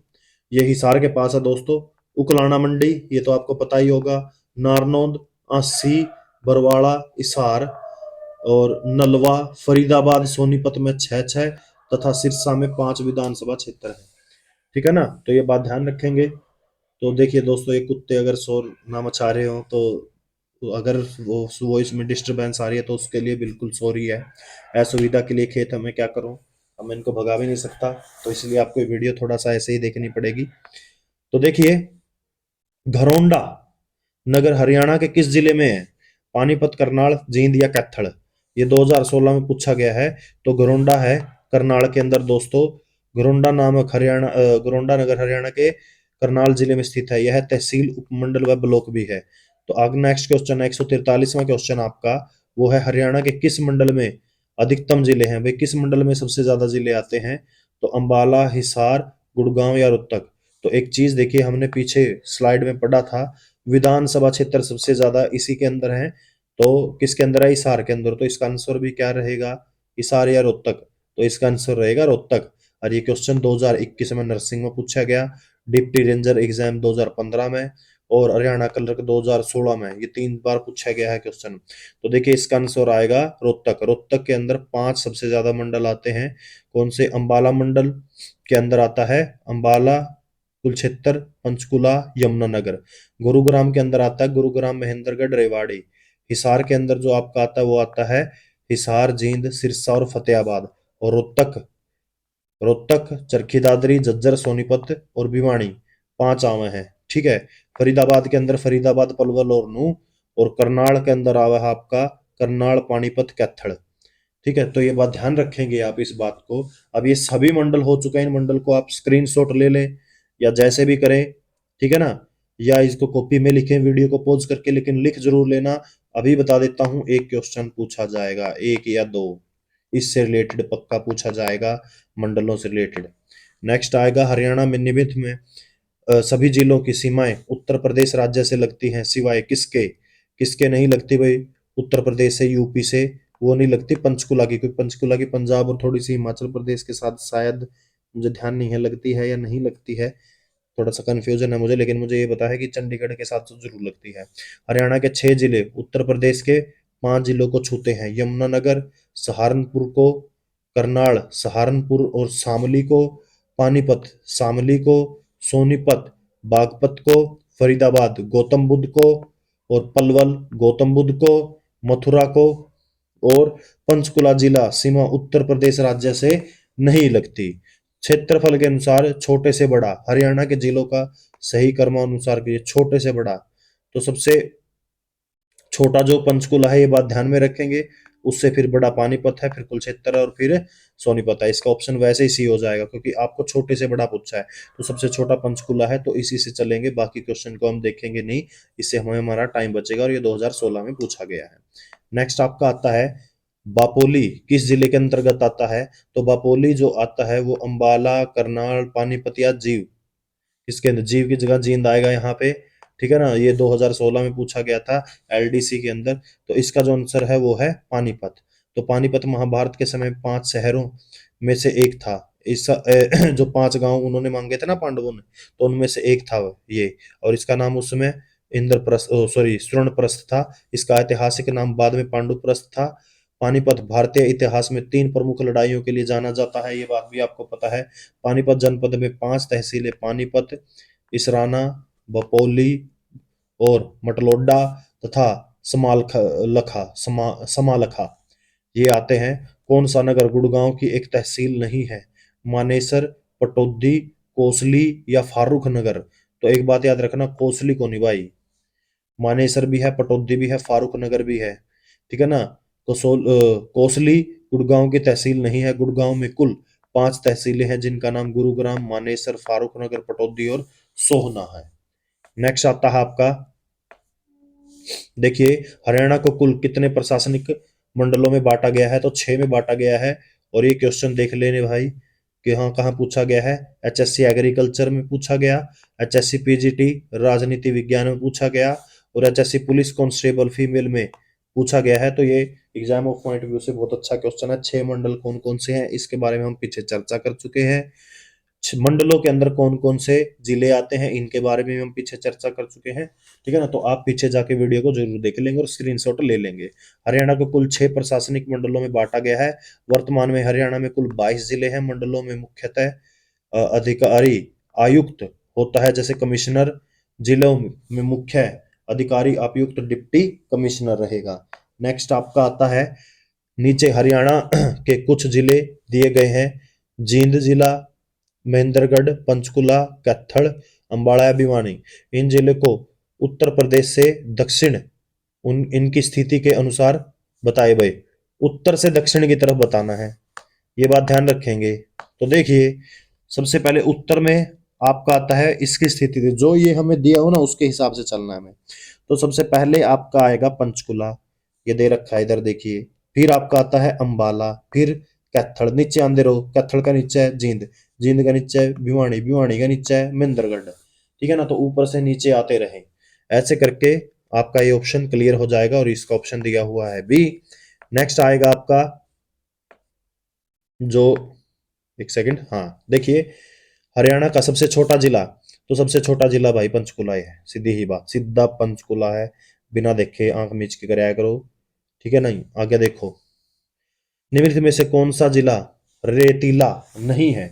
ये हिसार के पास है दोस्तों। उकलाना मंडी, ये तो आपको पता ही होगा। नारनौंद, आसी, बरवाड़ा, हिसार और नलवा, फरीदाबाद, सोनीपत में 6-6 तथा सिरसा में 5 विधानसभा क्षेत्र है, ठीक है ना। तो ये बात ध्यान रखेंगे। तो देखिए दोस्तों, ये कुत्ते अगर शोर ना मचा रहे हो तो अगर वो इसमें डिस्टरबेंस आ रही है तो उसके लिए बिल्कुल सॉरी है। असुविधा के लिए खेत हमें क्या करूं, अब मैं इनको भगा भी नहीं सकता, तो इसलिए आपको ये वीडियो थोड़ा सा ऐसे ही देखनी पड़ेगी। तो देखिए घरौंडा नगर हरियाणा के किस जिले में है। पानीपत, करनाल, जींद या कैथल। ये 2016 में पूछा गया है। तो घरौंडा है करनाल के अंदर दोस्तों। घरौंडा नामक हरियाणा घरौंडा नगर हरियाणा के करनाल जिले में स्थित है। यह तहसील, उपमंडल व ब्लॉक भी है। तो आगे नेक्स्ट क्वेश्चन है, 143वां क्वेश्चन आपका, वो है हरियाणा के किस मंडल में अधिकतम जिले हैं। भाई किस मंडल में सबसे ज्यादा जिले आते हैं। तो अंबाला, हिसार, गुड़गांव या रोहतक। तो एक चीज देखिए, हमने पीछे स्लाइड में पढ़ा था, विधानसभा क्षेत्र सबसे ज्यादा इसी के अंदर है। तो किसके अंदर है, हिसार के अंदर। तो इसका आंसर भी क्या रहेगा, हिसार या रोहतक। तो इसका आंसर रहेगा रोहतक। और ये क्वेश्चन 2021 में नर्सिंग में पूछा गया, डिप्टी रेंजर एग्जाम 2015 में और हरियाणा कलर 2016 में। ये 3 बार पूछा गया है क्वेश्चन। तो देखिए इसका आंसर आएगा रोहतक। रोहतक के अंदर 5 सबसे ज्यादा मंडल आते हैं। कौन से, अंबाला मंडल के अंदर आता है, अंबाला, कुलक्षेत्र, पंचकुला, यमुनानगर। गुरुग्राम के अंदर आता है, गुरुग्राम, महेंद्रगढ़, रेवाड़ी। हिसार के अंदर जो आपका आता है वो आता है हिसार, जींद, सिरसा और फतेहाबाद। और रोहतक, रोहतक, चरखी दादरी, झज्जर, सोनीपत और भिवानी, 5 आवे हैं, ठीक है। फरीदाबाद के अंदर फरीदाबाद, पलवल और नूह। और करनाल के अंदर आवा है आपका करनाल, पानीपत, कैथल, ठीक है। तो ये बात ध्यान रखेंगे आप इस बात को। अब ये सभी मंडल हो चुके हैं, इन मंडल को आप स्क्रीनशॉट ले लें या जैसे भी करें, ठीक है ना। या इसको कॉपी में लिखें वीडियो को पॉज करके, लेकिन लिख जरूर लेना। अभी बता देता हूं, एक क्वेश्चन पूछा जाएगा, एक या दो इससे रिलेटेड पक्का पूछा जाएगा, मंडलों से रिलेटेड। नेक्स्ट आएगा, हरियाणा में निमित में सभी जिलों की सीमाएं उत्तर प्रदेश राज्य से लगती हैं, सिवाय किसके। किसके नहीं लगती भाई, उत्तर प्रदेश से, यूपी से वो नहीं लगती। पंचकुला की, क्योंकि पंचकुला की पंजाब और थोड़ी सी हिमाचल प्रदेश के साथ शायद, मुझे ध्यान नहीं है लगती है या नहीं लगती है, थोड़ा सा कंफ्यूजन है मुझे, लेकिन मुझे ये पता है कि चंडीगढ़ के साथ तो जरूर लगती है। हरियाणा के 6 जिले उत्तर प्रदेश के 5 जिलों को छूते हैं, यमुनानगर, सहारनपुर को, करनाल, सहारनपुर और शामली को, पानीपत, शामली को, सोनीपत, बागपत को, फरीदाबाद, गौतम बुद्ध को, और पलवल, गौतम बुद्ध को, मथुरा को, और पंचकुला जिला सीमा उत्तर प्रदेश राज्य से नहीं लगती। क्षेत्रफल के अनुसार छोटे से बड़ा, हरियाणा के जिलों का सही क्रमानुसार के छोटे से बड़ा। तो सबसे छोटा जो पंचकुला है, ये बात ध्यान में रखेंगे। उससे फिर बड़ा पानीपत है, फिर कुलक्षेत्र और फिर सोनीपत है। इसका ऑप्शन वैसे ही सी हो जाएगा, क्योंकि आपको छोटे से बड़ा पूछा है। तो सबसे छोटा पंचकुला है, तो इसी से चलेंगे, बाकी क्वेश्चन को हम देखेंगे नहीं, इससे हमें हमारा टाइम बचेगा। और ये 2016 में पूछा गया है। नेक्स्ट आपका आता है, बापोली किस जिले के अंतर्गत आता है। तो बापोली जो आता है वो अंबाला, करनाल, पानीपत या जीव। इसके अंदर जीव की जगह जींद आएगा यहाँ पे, ठीक है ना। ये 2016 में पूछा गया था एलडीसी के अंदर। तो इसका जो आंसर है वो है पानीपत। तो पानीपत महाभारत के समय 5 शहरों में से एक था। जो 5 गांव उन्होंने मांगे थे ना पांडवों ने, तो उनमें से एक था ये। और इसका नाम उसमें इंद्रप्रस्थ, सॉरी, स्वर्णप्रस्थ था। इसका ऐतिहासिक नाम बाद में पांडुप्रस्थ था। पानीपत भारतीय इतिहास में 3 प्रमुख लड़ाइयों के लिए जाना जाता है, ये बात भी आपको पता है। पानीपत जनपद में 5 तहसीलें, पानीपत, इसराना, बपौली और मटलोडा तथा समालखा ये आते हैं। कौन सा नगर गुड़गांव की एक तहसील नहीं है? मानेसर, पटौदी, कोसली या फारूक नगर? तो एक बात याद रखना, कोसली को नहीं भाई, मानेसर भी है, पटौदी भी है, फारूक नगर भी है। ठीक है ना? कोसली गुड़गांव की तहसील नहीं है। गुड़गांव में कुल 5 तहसीलें हैं, जिनका नाम गुरुग्राम, मानेसर, फारूक नगर, पटौदी और सोहना है। नेक्स्ट आता है आपका, देखिए, हरियाणा को कुल कितने प्रशासनिक मंडलों में बांटा गया है? तो 6 में बांटा गया है। और ये क्वेश्चन देख लेने भाई कि हाँ कहाँ पूछा गया है। एचएससी एग्रीकल्चर में पूछा गया, एचएससी पीजीटी राजनीति विज्ञान में पूछा गया, और एचएससी पुलिस कांस्टेबल फीमेल में पूछा गया है। तो ये एग्जाम ऑफ पॉइंट व्यू से बहुत अच्छा क्वेश्चन है। 6 मंडल कौन कौन से हैं इसके बारे में हम पीछे चर्चा कर चुके हैं। मंडलों के अंदर कौन कौन से जिले आते हैं इनके बारे में हम पीछे चर्चा कर चुके हैं। ठीक है ना? तो आप पीछे जाके वीडियो को जरूर देख लेंगे और स्क्रीनशॉट ले लेंगे। हरियाणा को कुल 6 प्रशासनिक मंडलों में बांटा गया है। वर्तमान में हरियाणा में कुल 22 जिले हैं। मंडलों में मुख्यतः अधिकारी आयुक्त होता है, जैसे कमिश्नर। जिलों में मुख्य अधिकारी आयुक्त डिप्टी कमिश्नर रहेगा। नेक्स्ट आपका आता है, नीचे हरियाणा के कुछ जिले दिए गए हैं। जींद जिला, महेंद्रगढ़, पंचकुला, कैथल, अंबाला या भिवानी। इन जिले को उत्तर प्रदेश से दक्षिण इनकी स्थिति के अनुसार बताए गए। उत्तर से दक्षिण की तरफ बताना है, ये बात ध्यान रखेंगे। तो देखिए, सबसे पहले उत्तर में आपका आता है इसकी स्थिति थी, जो ये हमें दिया हो ना उसके हिसाब से चलना है हमें। तो सबसे पहले आपका आएगा पंचकुला, ये दे रखा है इधर देखिए। फिर आपका आता है अंबाला, फिर कैथल, नीचे आंदे रहो। कैथल का नीचे है जींद, जींद का नीचे है भिवानी, भिवानी का नीचे है महेंद्रगढ़। ठीक है ना? तो ऊपर से नीचे आते रहे, ऐसे करके आपका ये ऑप्शन क्लियर हो जाएगा। और इसका ऑप्शन दिया हुआ है बी। नेक्स्ट आएगा आपका, जो, एक सेकंड, हाँ देखिए, हरियाणा का सबसे छोटा जिला, तो सबसे छोटा जिला भाई पंचकुला ही है, सीधी ही बात, सीधा पंचकुला है। बिना देखे आंख मीच के कराया करो। ठीक है? नहीं, आगे देखो, निम्नलिखित में से कौन सा जिला रेतीला नहीं है?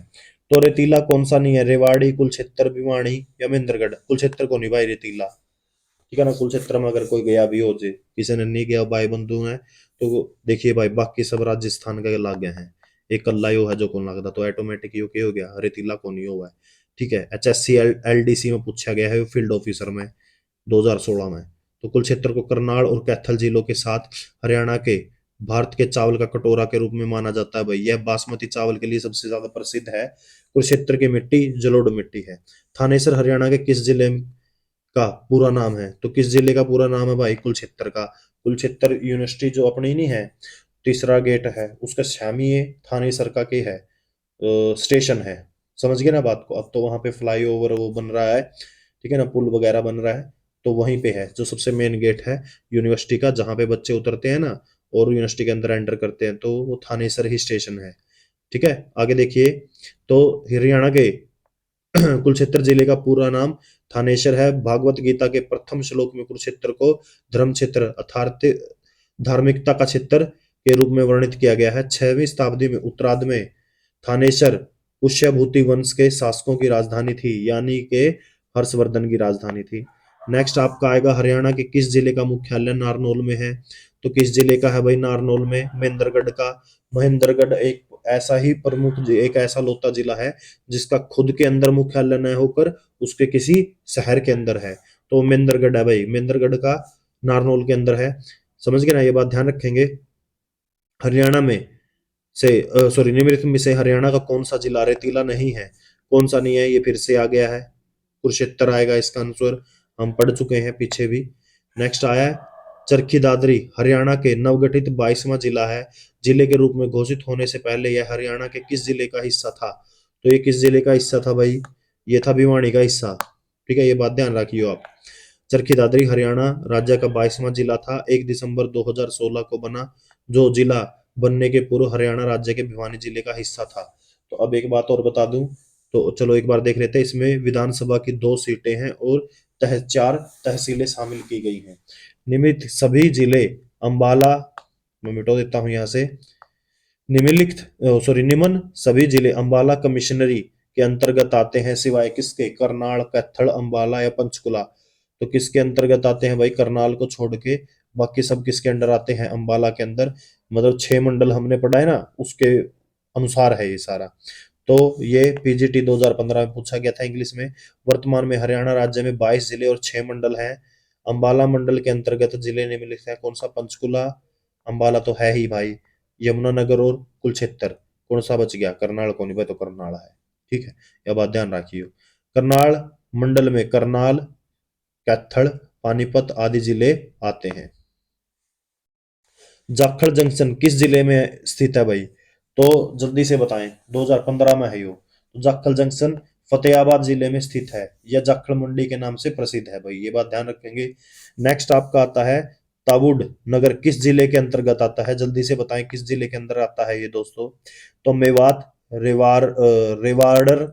तो रेतीला कौन सा नहीं है? रेवाड़ी, कुरुक्षेत्र, भिवानी या महेंद्रगढ़? कुरुक्षेत्र को नहीं भाई, रेतीला। ठीक है ना? कुरुक्षेत्र में अगर कोई गया भी हो, जे किसी ने नहीं गया, भाई बंधु है, तो देखिए भाई बाकी सब राजस्थान का लागे हैं, एक कल्ला यो है जो कौन लगता, तो ऑटोमेटिक यो के हो गया, रेतीला को नहीं हुआ है। ठीक है? एचएससी एलडीसी में पूछा गया है, फील्ड ऑफिसर में 2016 में। तो कुरुक्षेत्र को करनाल और कैथल जिलों के साथ हरियाणा के भारत के चावल का कटोरा के रूप में माना जाता है भाई। यह बासमती चावल के लिए सबसे ज्यादा प्रसिद्ध है। कुरुक्षेत्र की मिट्टी जलोढ़ मिट्टी है। थानेसर हरियाणा के किस जिले का पूरा नाम है? तो किस जिले का पूरा नाम है भाई? कुरुक्षेत्र का। कुरुक्षेत्र यूनिवर्सिटी जो अपनी नहीं है, तीसरा गेट है, उसका शामी ये थानेसर का के है, स्टेशन है। समझ गए ना बात को? अब तो वहां पे फ्लाईओवर वो बन रहा है, ठीक है ना, पुल वगैरह बन रहा है। तो वहीं पे है जो सबसे मेन गेट है यूनिवर्सिटी का, जहां पे बच्चे उतरते हैं ना और यूनिवर्सिटी के अंदर एंटर करते हैं, तो वो थानेसर ही स्टेशन है। ठीक है? आगे देखिए, तो हरियाणा के कुरुक्षेत्र जिले का पूरा नाम थानेसर है। भागवत गीता के प्रथम श्लोक में कुरुक्षेत्र को धर्म क्षेत्र अर्थात धार्मिकता का क्षेत्र के रूप में वर्णित किया गया है। 6वीं शताब्दी में उत्तरार्ध में थानेसर पुष्यभूति वंश के शासकों की राजधानी थी, यानी कि हर्षवर्धन की राजधानी थी। नेक्स्ट आपका आएगा, हरियाणा के किस जिले का मुख्यालय नारनौल में है? तो किस जिले का है भाई नारनौल में? महेंद्रगढ़ का। महेंद्रगढ़ एक ऐसा ही प्रमुख, एक ऐसा लौता जिला है जिसका खुद के अंदर मुख्यालय न होकर उसके किसी शहर के अंदर है। तो महेंद्रगढ़ है भाई, महेंद्रगढ़ का नारनौल के अंदर है। समझ गए ना? ये बात ध्यान रखेंगे। हरियाणा में से सॉरी, निम्नलिखित में से हरियाणा का कौन सा जिला रेतीला नहीं है? कौन सा नहीं है? ये फिर से आ गया है, कुरुक्षेत्र आएगा इसका आंसर, हम पढ़ चुके हैं पीछे भी। नेक्स्ट आया है चरखी दादरी, हरियाणा के नवगठित 22वां जिला है। जिले के रूप में घोषित होने से पहले यह हरियाणा के किस जिले का हिस्सा था? तो ये किस जिले का हिस्सा था भाई? ये था भिवानी का हिस्सा। ठीक है? ये बात ध्यान रखियो आप। चरखी दादरी हरियाणा राज्य का 22वां जिला था, 1 दिसंबर 2016 को बना, जो जिला बनने के पूर्व हरियाणा राज्य के भिवानी जिले का हिस्सा था। तो अब एक बात और बता दूं, तो चलो एक बार देख लेते हैं। इसमें विधानसभा की 2 सीटें हैं और 4 तहसीलें शामिल की गई हैं। निम्नलिखित सभी जिले अंबाला, मैं मिटा देता हूं यहां से, निम्न सभी जिले अंबाला कमिश्नरी के अंतर्गत आते हैं सिवाय किसके, करनाल, कैथल, अंबाला या पंचकुला। तो किसके अंतर्गत आते हैं भाई, करनाल को छोड़ के बाकी सब किसके अंडर आते हैं, अंबाला के अंदर। मतलब 6 मंडल हमने पढ़ा है ना, उसके अनुसार है ये सारा। तो ये पीजीटी 2015 में पूछा गया था इंग्लिश में। वर्तमान में हरियाणा राज्य में 22 जिले और 6 मंडल हैं। अंबाला मंडल के अंतर्गत जिले निम्नलिखित हैं, कौन सा, पंचकुला, अंबाला तो है ही भाई, यमुनानगर और कुलक्षेत्र। कौन सा बच गया, करनाल को नहीं भाई, तो करनाल है। ठीक है, यह बात ध्यान रखियो। करनाल मंडल में करनाल, कैथल, पानीपत आदि जिले आते हैं। जाखड़ जंक्शन किस जिले में स्थित है भाई, तो जल्दी से बताएं, 2015 में है यो। तो जाखल जंक्शन फतेहाबाद जिले में स्थित है। यह जाखड़ मंडी के नाम से प्रसिद्ध है भाई, ये बात ध्यान रखेंगे। नेक्स्ट आपका आता है तावुड नगर, किस जिले के अंतर्गत आता है, जल्दी से बताएं किस जिले के अंदर आता है ये दोस्तों। तो मेवात, रेवाड़र,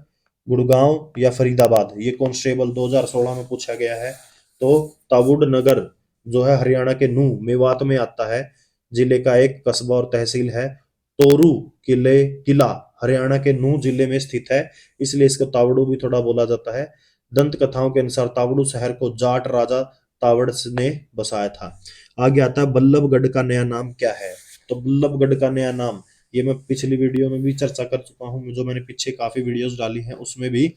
गुड़गांव या फरीदाबाद। ये कॉन्स्टेबल 2016 में पूछा गया है। तो तावुड नगर जो है हरियाणा के नूह मेवात में आता है। जिले का एक कस्बा और तहसील है। तोरू किला हरियाणा के नूह जिले में स्थित है, इसलिए इसको तावड़ू भी थोड़ा बोला जाता है। दंत कथाओं के अनुसार तावड़ू शहर को जाट राजा तावड़ ने बसाया था। आगे आता है बल्लभगढ़ का नया नाम क्या है। तो बल्लभगढ़ का नया नाम, ये मैं पिछली वीडियो में भी चर्चा कर चुका हूँ, जो मैंने पीछे काफी वीडियोस डाली हैं उसमें भी,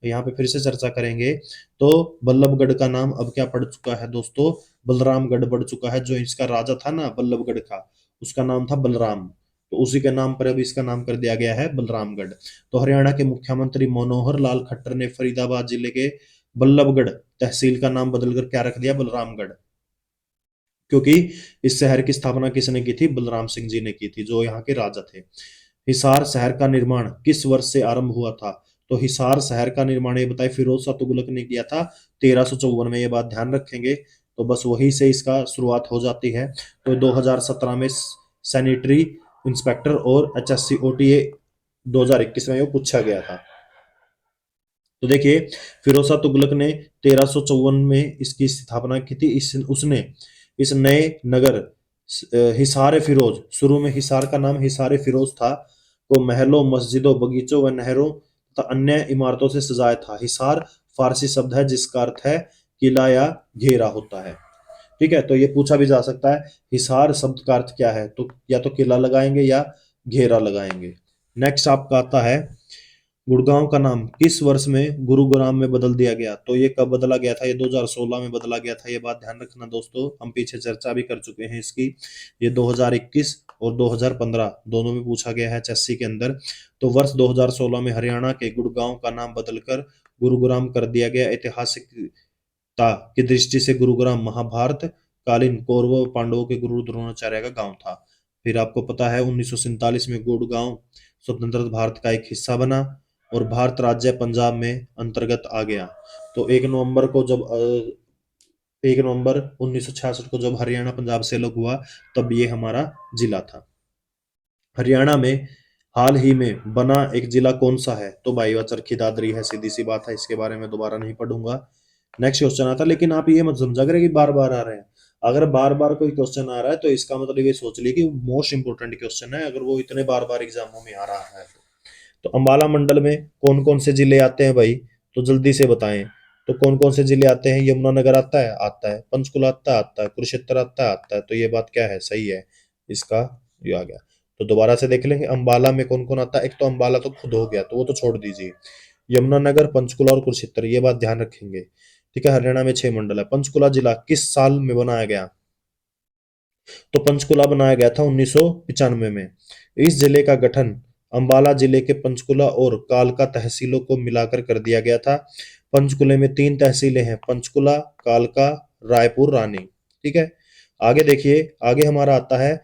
यहाँ पे फिर से चर्चा करेंगे। तो बल्लभगढ़ का नाम अब क्या पड़ चुका है दोस्तों, बलरामगढ़ पड़ चुका है। जो इसका राजा था ना बल्लभगढ़ का, उसका नाम था बलराम, तो उसी के नाम पर अब इसका नाम कर दिया गया है बलरामगढ़। तो हरियाणा के मुख्यमंत्री मनोहर लाल खट्टर ने फरीदाबाद जिले के बल्लभगढ़ तहसील का नाम बदलकर क्या रख दिया, बलरामगढ़, क्योंकि इस शहर की स्थापना किसने की थी, बलराम सिंह जी ने की थी, जो यहाँ के राजा थे। हिसार शहर का निर्माण किस वर्ष से आरंभ हुआ था। तो हिसार शहर का निर्माण ये बताए फिरोज शाह तुगलक ने किया था 1354 में, ये बात ध्यान रखेंगे। तो बस वही से इसका शुरुआत हो जाती है। तो 2017 में सैनिटरी इंस्पेक्टर और एचएससी ओटीए 2021 में वो पूछा गया था। तो देखिए, फिरोज शाह तुगलक ने 1354 में इसकी स्थापना की थी। उसने इस नए नगर हिसार फिरोज, शुरू में हिसार का नाम हिसार फिरोज था, को महलों, मस्जिदों, बगीचों व नहरों तथा अन्य इमारतों से सजाया था। हिसार फारसी शब्द है जिसका अर्थ है किला या घेरा होता है। ठीक है, तो ये पूछा भी जा सकता है हिसार शब्द का अर्थ क्या है, तो या तो किला लगाएंगे या घेरा लगाएंगे। नेक्स्ट आपका आता है गुड़गांव का नाम किस वर्ष में गुरुग्राम में बदल दिया गया। तो ये कब बदला गया था, ये 2016 में बदला गया था। ये बात ध्यान रखना दोस्तों, हम पीछे चर्चा भी कर चुके हैं इसकी। ये 2021 और 2015 दोनों में पूछा गया है एचएससी के अंदर। तो वर्ष 2016 में हरियाणा के गुड़गांव का नाम बदलकर गुरुग्राम कर दिया गया। ऐतिहासिकता की दृष्टि से गुरुग्राम महाभारत कालीन कौरवों पांडवों के गुरु द्रोणाचार्य का गांव था। फिर आपको पता है 1947 में गुड़गांव स्वतंत्र भारत का एक हिस्सा बना और भारत राज्य पंजाब में अंतर्गत आ गया। तो 1 नवंबर 1966 को जब हरियाणा पंजाब से अलग हुआ, तब ये हमारा जिला था। हरियाणा में हाल ही में बना एक जिला कौन सा है, तो भाई वह चरखी दादरी है, सीधी सी बात है, इसके बारे में दोबारा नहीं पढ़ूंगा। नेक्स्ट क्वेश्चन आता है, लेकिन आप ये मत समझा करें कि बार बार आ रहे हैं। अगर बार बार कोई क्वेश्चन आ रहा है तो इसका मतलब ये सोच ली कि मोस्ट इंपोर्टेंट क्वेश्चन है, अगर वो इतने बार बार एग्जामों में आ रहा है। तो अंबाला मंडल में कौन कौन से जिले आते हैं भाई, तो जल्दी से बताएं। तो कौन कौन से जिले आते हैं, यमुनानगर आता है, आता है, पंचकुला आता है, आता है, कुरुक्षेत्र आता है, आता है। तो ये बात क्या है, सही है इसका, ये आ गया। तो दोबारा से देख लेंगे अंबाला में कौन कौन आता है। एक तो अंबाला तो खुद हो गया, तो वो तो छोड़ दीजिए। यमुनानगर, पंचकुला और कुरुक्षेत्र, ये बात ध्यान रखेंगे। ठीक है, हरियाणा में 6 मंडल है। पंचकुला जिला किस साल में बनाया गया, तो पंचकुला बनाया गया था 1995 में। इस जिले का गठन अंबाला जिले के पंचकुला और कालका तहसीलों को मिलाकर कर दिया गया था। पंचकुले में 3 तहसीलें हैं, पंचकुला, कालका, रायपुर, रानी। ठीक है, आगे देखिए, आगे हमारा आता है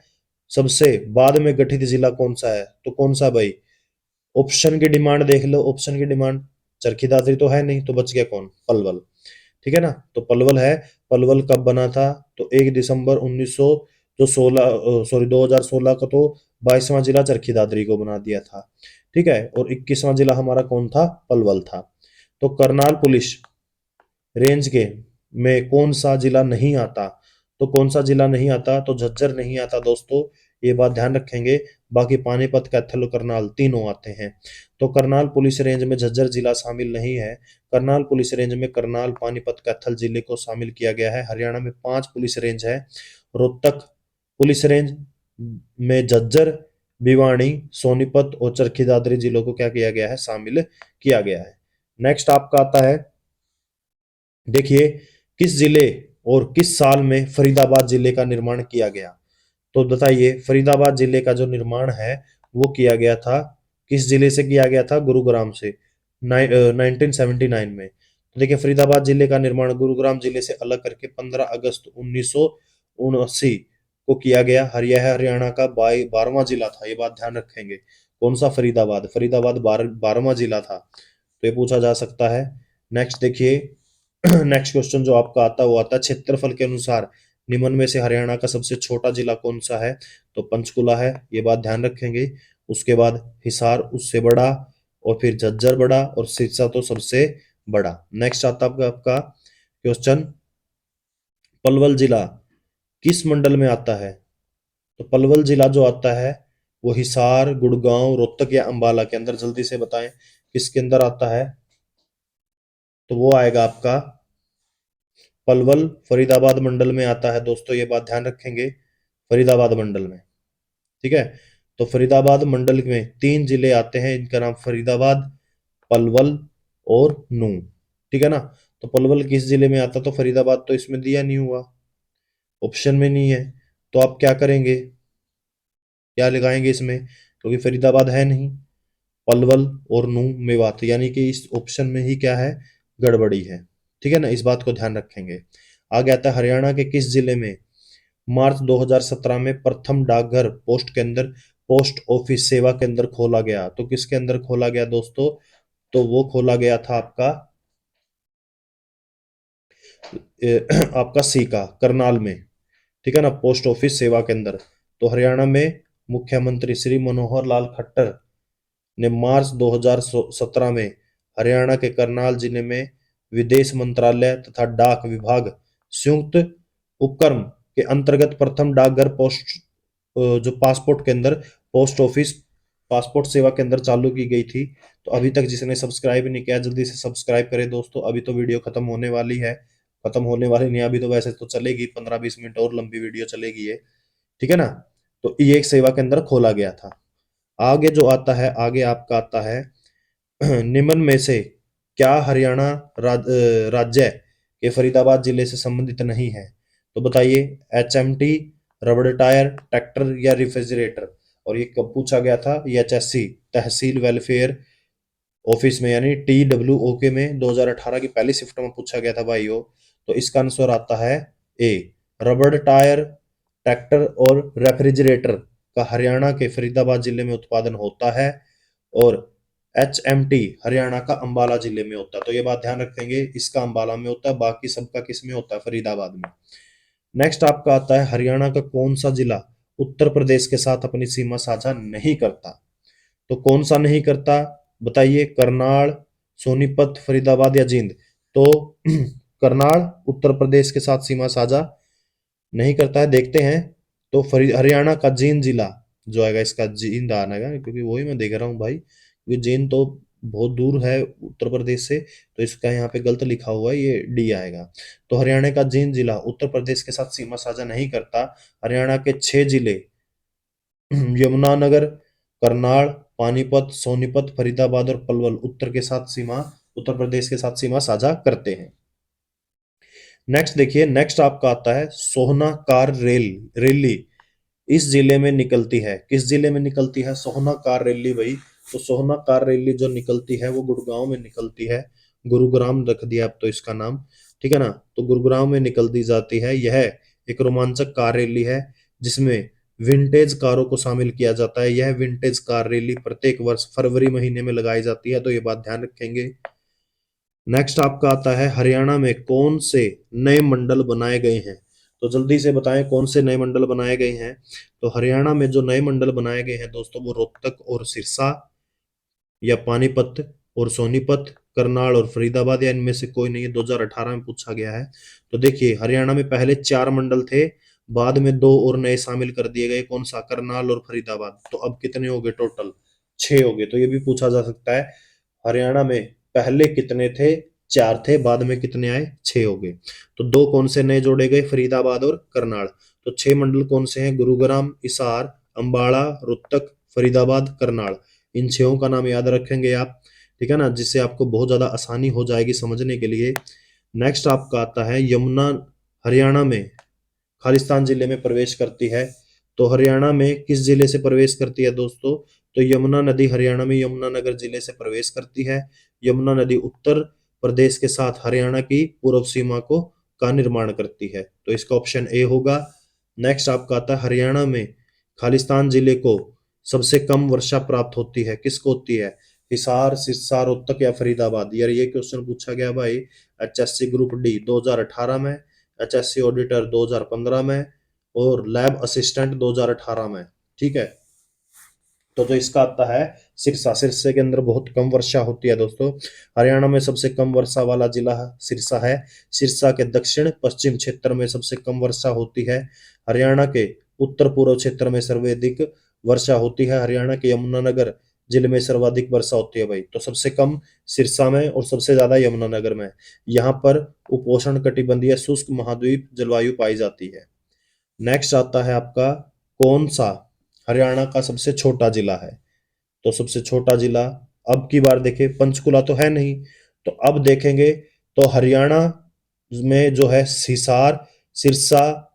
सबसे बाद में गठित जिला कौन सा है, तो कौन सा भाई, ऑप्शन की डिमांड देख लो। ऑप्शन की डिमांड, चरखी दादरी तो है नहीं, तो बच गया कौन, पलवल। ठीक है ना, तो पलवल है। पलवल कब बना था, तो 1 दिसंबर 1900 जो 16 सॉरी 2016 को, तो 22वां जिला चरखी दादरी को बना दिया था। ठीक है। और 21वां जिला हमारा कौन था? पलवल था। तो करनाल पुलिस रेंज के में कौन सा जिला नहीं आता? तो कौन सा जिला नहीं आता? तो झज्जर नहीं आता दोस्तों, ये बात ध्यान रखेंगे। बाकी पानीपत, कैथल और करनाल तीनों आते हैं। तो करनाल पुलिस रेंज में झज्जर जिला शामिल नहीं है। करनाल पुलिस रेंज में करनाल, पानीपत, कैथल जिले को शामिल किया गया है। हरियाणा में 5 पुलिस रेंज है। रोहतक पुलिस रेंज में झज्जर, भिवानी, सोनीपत और चरखी दादरी जिलों को क्या किया गया है? शामिल किया गया है। नेक्स्ट आपका आता है, देखिए, किस जिले और किस साल में फरीदाबाद जिले का निर्माण किया गया? तो बताइए, फरीदाबाद जिले का जो निर्माण है वो किया गया था, किस जिले से किया गया था? गुरुग्राम से, 1979 में। तो देखिए, फरीदाबाद जिले का निर्माण गुरुग्राम जिले से अलग करके 15 अगस्त 1979 को किया गया। यह हरियाणा का 12वां जिला था, ये बात ध्यान रखेंगे। कौन सा? फरीदाबाद। फरीदाबाद 12वां जिला था, तो ये पूछा जा सकता है। नेक्स्ट देखिए, नेक्स्ट क्वेश्चन जो आपका आता है वो आता है, क्षेत्रफल के अनुसार निम्न में से हरियाणा का सबसे छोटा जिला कौन सा है? तो पंचकुला है, ये बात ध्यान रखेंगे। उसके बाद हिसार उससे बड़ा, और फिर झज्जर बड़ा, और सिरसा तो सबसे बड़ा। नेक्स्ट आता है आपका आपका क्वेश्चन, पलवल जिला किस मंडल में आता है? तो पलवल जिला जो आता है वो हिसार, गुड़गांव, रोहतक या अंबाला के अंदर, जल्दी से बताएं किसके अंदर आता है? तो वो आएगा आपका पलवल फरीदाबाद मंडल में आता है दोस्तों, ये बात ध्यान रखेंगे, फरीदाबाद मंडल में। ठीक है। तो फरीदाबाद मंडल में 3 जिले आते हैं, इनका नाम फरीदाबाद, पलवल और नूंह। ठीक है ना। तो पलवल किस जिले में आता? तो फरीदाबाद तो इसमें दिया नहीं हुआ, ऑप्शन में नहीं है। तो आप क्या करेंगे, क्या लगाएंगे इसमें? क्योंकि फरीदाबाद है नहीं, पलवल और नूंह मेवात, यानी कि इस ऑप्शन में ही क्या है? गड़बड़ी है। ठीक है ना, इस बात को ध्यान रखेंगे। आगे आता है, हरियाणा के किस जिले में मार्च 2017 में प्रथम डाकघर पोस्ट के अंदर पोस्ट ऑफिस सेवा के अंदर खोला गया? तो किसके अंदर खोला गया दोस्तों? तो वो खोला गया था आपका आपका सीका, करनाल में। ठीक है ना, पोस्ट ऑफिस सेवा के अंदर। तो हरियाणा में मुख्यमंत्री श्री मनोहर लाल खट्टर ने मार्च 2017 में हरियाणा के करनाल जिले में विदेश मंत्रालय तथा डाक विभाग संयुक्त उपक्रम के अंतर्गत प्रथम डाकघर पोस्ट जो पासपोर्ट के अंदर पोस्ट ऑफिस पासपोर्ट सेवा के अंदर चालू की गई थी। तो अभी तक जिसने सब्सक्राइब नहीं किया, जल्दी से सब्सक्राइब करें दोस्तों, अभी तो वीडियो खत्म होने वाली है। खत्म होने वाली नहीं, अभी तो वैसे तो चलेगी, 15-20 मिनट और लंबी वीडियो चलेगी ये। ठीक है ना। तो ये एक सेवा के अंदर खोला गया था। आगे जो आता है, आगे आपका आता है, निम्न में से क्या हरियाणा राज्य के फरीदाबाद जिले से संबंधित नहीं है? तो बताइए, एचएमटी, रबड़ टायर, ट्रैक्टर या रेफ्रिजरेटर? और ये कब पूछा गया था? ये एचएससी, तहसील वेलफेयर ऑफिस में, यानी TWO के में 2018 की पहली शिफ्ट में पूछा गया था भाइयों। तो इसका आंसर आता है ए, रबड़ टायर, ट्रैक्टर और रेफ्रिजरेटर का हरियाणा के फरीदाबाद जिले में उत्पादन होता है, और HMT हरियाणा का अंबाला जिले में होता है। तो ये बात ध्यान रखेंगे, इसका अंबाला में होता है, बाकी सबका किस में होता है? फरीदाबाद में। नेक्स्ट आपका आता है, हरियाणा का कौन सा जिला उत्तर प्रदेश के साथ अपनी सीमा साझा नहीं करता? तो कौन सा नहीं करता? बताइए, करनाल, सोनीपत, फरीदाबाद या जींद? तो करनाल उत्तर प्रदेश के साथ सीमा साझा नहीं करता है, देखते हैं। तो हरियाणा का जींद जिला जो आएगा, इसका जींद आना है, क्योंकि वही मैं देख रहा हूँ भाई, क्योंकि जींद तो बहुत दूर है उत्तर प्रदेश से, तो इसका यहाँ पे गलत लिखा हुआ है, ये डी आएगा। तो हरियाणा का जींद जिला उत्तर प्रदेश के साथ सीमा साझा नहीं करता। हरियाणा के 6 जिले यमुनानगर, करनाल, पानीपत, सोनीपत, फरीदाबाद और पलवल उत्तर प्रदेश के साथ सीमा साझा करते हैं। नेक्स्ट देखिए, नेक्स्ट आपका आता है, सोहना कार रैली इस जिले में निकलती है? किस जिले में निकलती है सोहना कार रैली भाई? तो सोहना कार रैली जो निकलती है वो गुड़गांव में निकलती है। गुरुग्राम रख दिया अब तो इसका नाम। ठीक है ना। तो गुरुग्राम में निकल दी जाती है। यह एक रोमांचक कार रैली है जिसमें विंटेज कारों को शामिल किया जाता है। यह विंटेज कार रैली प्रत्येक वर्ष फरवरी महीने में लगाई जाती है, तो ये बात ध्यान रखेंगे। नेक्स्ट आपका आता है, हरियाणा में कौन से नए मंडल बनाए गए हैं? तो जल्दी से बताएं कौन से नए मंडल बनाए गए हैं। तो हरियाणा में जो नए मंडल बनाए गए हैं दोस्तों, वो रोहतक और सिरसा, या पानीपत और सोनीपत, करनाल और फरीदाबाद, या इनमें से कोई नहीं है। 2018 में पूछा गया है। तो देखिए हरियाणा में पहले 4 मंडल थे, बाद में 2 और नए शामिल कर दिए गए। कौन सा? करनाल और फरीदाबाद। तो अब कितने हो गए टोटल? 6 हो गए। तो ये भी पूछा जा सकता है, हरियाणा में पहले कितने थे? 4 थे, बाद में कितने आए? 6 हो गए। तो 2 कौन से नए जोड़े गए? फरीदाबाद और करनाल। तो 6 मंडल कौन से हैं? गुरुग्राम, हिसार, अंबाला, रोहतक, फरीदाबाद, करनाल। इन 6 का नाम याद रखेंगे आप, ठीक है ना, जिससे आपको बहुत ज्यादा आसानी हो जाएगी समझने के लिए। नेक्स्ट आपका आता है यमुना, हरियाणा में खालिस्तान जिले में प्रवेश करती है। तो हरियाणा में किस जिले से प्रवेश करती है दोस्तों? तो यमुना नदी हरियाणा में यमुनानगर जिले से प्रवेश करती है। यमुना नदी उत्तर प्रदेश के साथ हरियाणा की पूर्व सीमा को का निर्माण करती है। तो इसका ऑप्शन ए होगा। नेक्स्ट आपका आता है हरियाणा में खालिस्तान जिले को सबसे कम वर्षा प्राप्त होती है, किसको होती है? हिसार, सिरसा, रोहतक या फरीदाबाद। यार ये क्वेश्चन पूछा गया भाई एचएससी ग्रुप डी 2018 में, एचएससी ऑडिटर 2015 में, और लैब असिस्टेंट 2018 में। ठीक है। तो जो इसका आता है सिरसा, सिरसे के अंदर बहुत कम वर्षा होती है दोस्तों। हरियाणा में सबसे कम वर्षा वाला जिला सिरसा है। सिरसा के दक्षिण पश्चिम क्षेत्र में सबसे कम वर्षा होती है। हरियाणा के उत्तर पूर्व क्षेत्र में सर्वाधिक वर्षा होती है। हरियाणा के यमुनानगर जिले में सर्वाधिक वर्षा होती है भाई। तो सबसे कम सिरसा में और सबसे ज्यादा यमुनानगर में। यहाँ पर उपोष्ण कटिबंधीय शुष्क महाद्वीप जलवायु पाई जाती है। नेक्स्ट आता है आपका कौन सा हरियाणा का सबसे छोटा जिला है? तो सबसे छोटा जिला, अब की बार देखें, पंचकुला तो है नहीं, तो अब देखेंगे तो हरियाणा में जो है हिसार, सिरसा,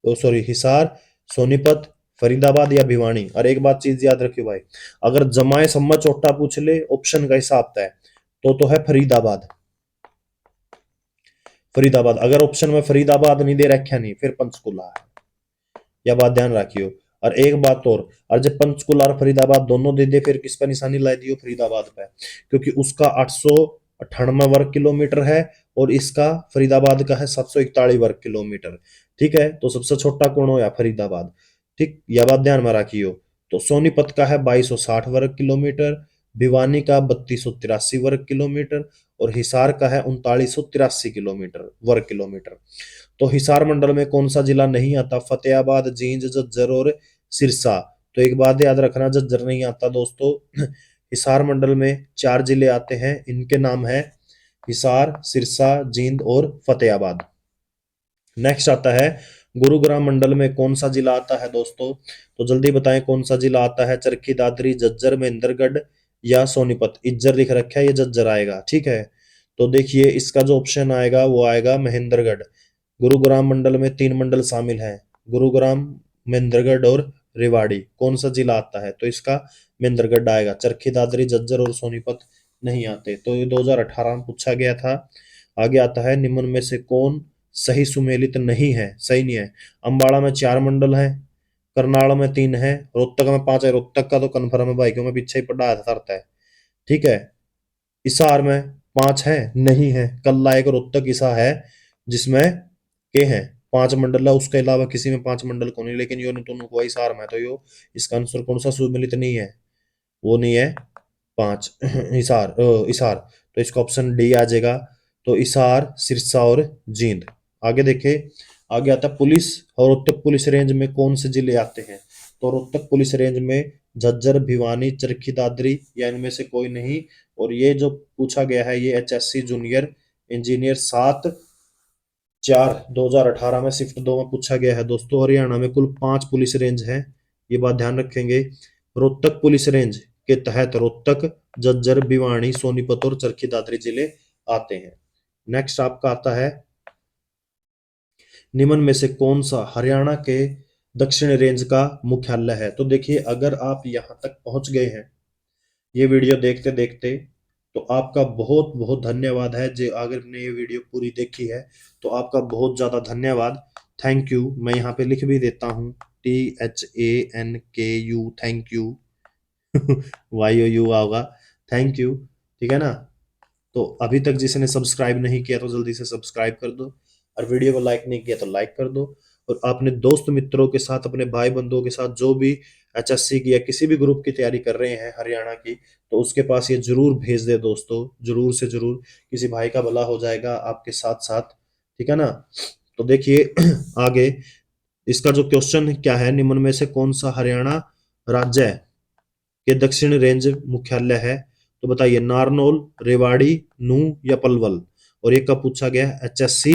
सॉरी हिसार, सोनीपत, फरीदाबाद या भिवानी। और एक बात चीज याद रखियो भाई, अगर जमाए सम्मा चोटा पूछ ले ऑप्शन का हिसाब है तो है फरीदाबाद। फरीदाबाद, अगर ऑप्शन में फरीदाबाद नहीं दे रखा नहीं फिर पंचकुला है, यह बात ध्यान रखियो। और एक बात और जब पंचकुला और फरीदाबाद दोनों दे दे फिर किस पर निशानी ला दियो? फरीदाबाद पे, क्योंकि उसका 898 वर्ग किलोमीटर है और इसका फरीदाबाद का है 741 वर्ग किलोमीटर। ठीक है, तो सबसे छोटा कौन हो? या फरीदाबाद। ठीक, यह बात ध्यान में रखियो। तो सोनीपत का है 2260 वर्ग किलोमीटर, भिवानी का 3283 वर्ग किलोमीटर, और हिसार का है 3983 किलोमीटर वर्ग किलोमीटर। तो हिसार मंडल में कौन सा जिला नहीं आता? फतेहाबाद, जींद, झज्जर और सिरसा। तो एक बात याद रखना, झज्जर नहीं आता दोस्तों। हिसार मंडल में 4 जिले आते हैं, इनके नाम है हिसार, सिरसा, जींद और फतेहाबाद। नेक्स्ट आता है गुरुग्राम मंडल में कौन सा जिला आता है दोस्तों? तो जल्दी बताएं कौन सा जिला आता है? चरखी दादरी, झज्जर, महेंद्रगढ़ या सोनीपत। इज्जर लिख रखा है, ये झज्जर आएगा। ठीक है, तो देखिए इसका जो ऑप्शन आएगा वो आएगा महेंद्रगढ़। गुरुग्राम मंडल में 3 मंडल शामिल हैं, गुरुग्राम, महेंद्रगढ़ और रेवाड़ी। कौन सा जिला आता है? तो इसका महेंद्रगढ़ आएगा। चरखी दादरी, झज्जर और सोनीपत नहीं आते। तो ये 2018 में पूछा गया था। आगे आता है निम्न में से कौन सही सुमेलित नहीं है, सही नहीं है? अंबाला में 4 मंडल है, करनाल में 3 है, रोहतक में 5 है। रोहतक का तो कन्फर्म है भाई, क्यों मैं पीछे ही पढ़ा था है। ठीक है, हिसार में 5 है, नहीं है। कल्ला एक रोहतक हिस्सा है जिसमें के हैं 5 मंडल है, उसके अलावा किसी में 5 मंडल को नहीं। लेकिन यो तो हुआ हिसार में, तो यो इसका आंसर कौन सा सुमेलित नहीं है? वो नहीं है 5। हिसार, हिसार। तो इसका ऑप्शन डी आ जाएगा। तो हिसार, सिरसा और जींद। आगे देखे, आगे आता है पुलिस, और रोहतक पुलिस रेंज में कौन से जिले आते हैं? तो रोहतक पुलिस रेंज में झज्जर, भिवानी, चरखी दादरी या इनमें से कोई नहीं। और ये जो पूछा गया है ये एचएससी जूनियर इंजीनियर 7/4/2018 में शिफ्ट 2 में पूछा गया है दोस्तों। हरियाणा में कुल 5 पुलिस रेंज हैं, ये बात ध्यान रखेंगे। रोहतक पुलिस रेंज के तहत रोहतक, झज्जर, भिवानी, सोनीपत और चरखी दादरी जिले आते हैं। नेक्स्ट आपका आता है निम्न में से कौन सा हरियाणा के दक्षिण रेंज का मुख्यालय है? तो देखिए अगर आप यहां तक पहुंच गए हैं ये वीडियो देखते देखते, तो आपका बहुत बहुत धन्यवाद है। जो अगर ने ये वीडियो पूरी देखी है तो आपका बहुत ज़्यादा धन्यवाद, थैंक यू। मैं यहाँ पे लिख भी देता हूँ THANKU, थैंक यू। YOU होगा, थैंक यू। ठीक है ना? तो अभी तक जिसने सब्सक्राइब नहीं किया तो जल्दी से सब्सक्राइब कर दो, और वीडियो को लाइक नहीं किया तो लाइक कर दो। और अपने दोस्त मित्रों के साथ, अपने भाई बंधुओं के साथ जो भी एचएससी की या किसी भी ग्रुप की तैयारी कर रहे हैं हरियाणा की, तो उसके पास ये जरूर भेज दे दोस्तों, जरूर से जरूर, किसी भाई का भला हो जाएगा आपके साथ साथ, ठीक है ना। तो देखिए आगे इसका जो क्वेश्चन क्या है, निम्न में से कौन सा हरियाणा राज्य के दक्षिण रेंज मुख्यालय है, तो बताइए नारनौल, रेवाड़ी, नूह या पलवल। और ये कब पूछा गया है, एचएससी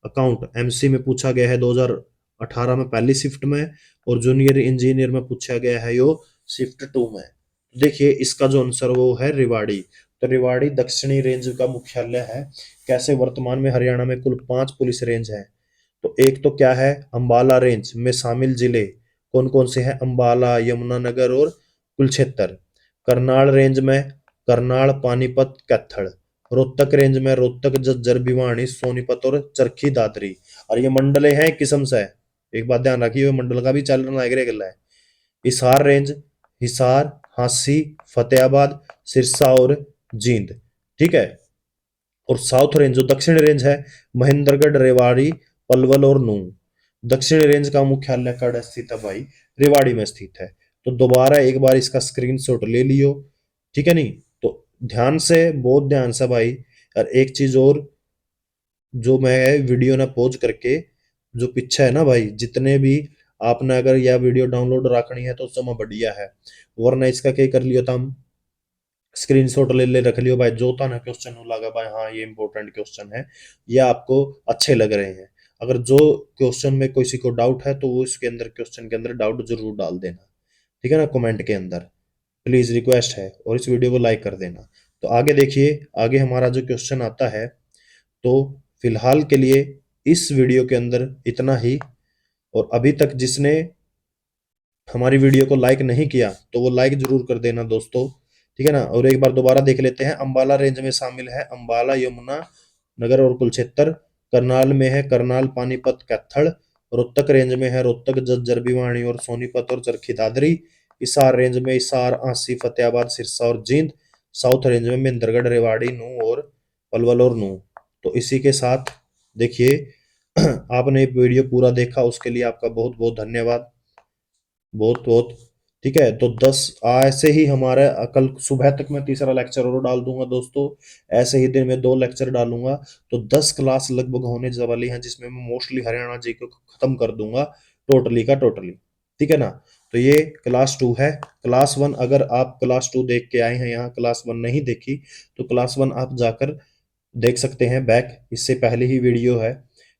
अकाउंट एमसी में पूछा गया है 2018 में पहली शिफ्ट में, और जूनियर इंजीनियर में पूछा गया है यो शिफ्ट 2 में। देखिए इसका जो आंसर वो है रेवाड़ी। तो रेवाड़ी दक्षिणी रेंज का मुख्यालय है। कैसे वर्तमान में हरियाणा में कुल 5 पुलिस रेंज है। तो एक तो क्या है, अंबाला रेंज में शामिल जिले कौन कौन से हैं, अंबाला, यमुनानगर और कुलक्षेत्र। करनाल रेंज में करनाल, पानीपत, कैथल। रोहतक रेंज में रोहतक, झज्जर, भिवानी, सोनीपत और चरखी दादरी। और ये मंडले हैं एक किस्म से। एक बात ध्यान रखिए, मंडल का भी चलन गला है। हिसार रेंज, हिसार, हांसी, फतेहाबाद, सिरसा और जींद, ठीक है। और साउथ रेंज जो दक्षिण रेंज है, महेंद्रगढ़, रेवाड़ी, पलवल और नूह। दक्षिण रेंज का मुख्यालय कड़ स्थित है भाई, रेवाड़ी में स्थित है। तो दोबारा एक बार इसका स्क्रीनशॉट ले लियो, ठीक है नहीं। तो ध्यान से, बहुत ध्यान से भाई। और एक चीज और, जो मैं वीडियो ना पॉज करके, जो पीछे है ना भाई, जितने भी आपने अगर यह वीडियो डाउनलोड रखनी है तो समय बढ़िया है, वरना इसका क्या कर लियो था, स्क्रीनशॉट ले ले रख लियो भाई, जो था ना क्वेश्चन लगा भाई हाँ ये इंपॉर्टेंट क्वेश्चन है, ये आपको अच्छे लग रहे हैं। अगर जो क्वेश्चन में किसी को डाउट है तो वो इसके अंदर क्वेश्चन के अंदर डाउट जरूर डाल देना, ठीक है ना, कमेंट के अंदर, प्लीज रिक्वेस्ट है। और इस वीडियो को लाइक कर देना। तो आगे देखिए, आगे हमारा जो क्वेश्चन आता है, तो फिलहाल के लिए इस वीडियो के अंदर इतना ही। और अभी तक जिसने हमारी वीडियो को लाइक नहीं किया तो वो लाइक जरूर कर देना दोस्तों, ठीक है ना। और एक बार दोबारा देख लेते हैं, अंबाला रेंज में शामिल है अंबाला, यमुना नगर और कुलक्षेत्र। करनाल में है करनाल, पानीपत, कैथल। रोहतक रेंज में है रोहतक, झज्जर, भिवानी और सोनीपत और चरखी दादरी। हिसार रेंज में हिसार, आंसी, फतेहाबाद, सिरसा और जींद। साउथ रेंज में महेंद्रगढ़, रेवाड़ी, नूह और पलवल और नूह। तो इसी के साथ देखिए आपने वीडियो पूरा देखा, उसके लिए आपका बहुत बहुत धन्यवाद, बहुत बहुत, ठीक है। तो 10 ऐसे ही हमारे कल सुबह तक मैं तीसरा लेक्चर और डाल दूंगा दोस्तों। ऐसे ही दिन में 2 लेक्चर डालूंगा। तो 10 क्लास लगभग होने वाली हैं, जिसमें मैं मोस्टली हरियाणा जी को खत्म कर दूंगा, टोटली का टोटली, ठीक है ना। तो ये क्लास 2 है। क्लास 1 अगर आप क्लास 2 देख के आए हैं, यहाँ क्लास 1 नहीं देखी, तो क्लास 1 आप जाकर देख सकते हैं, बैक इससे पहले ही वीडियो है,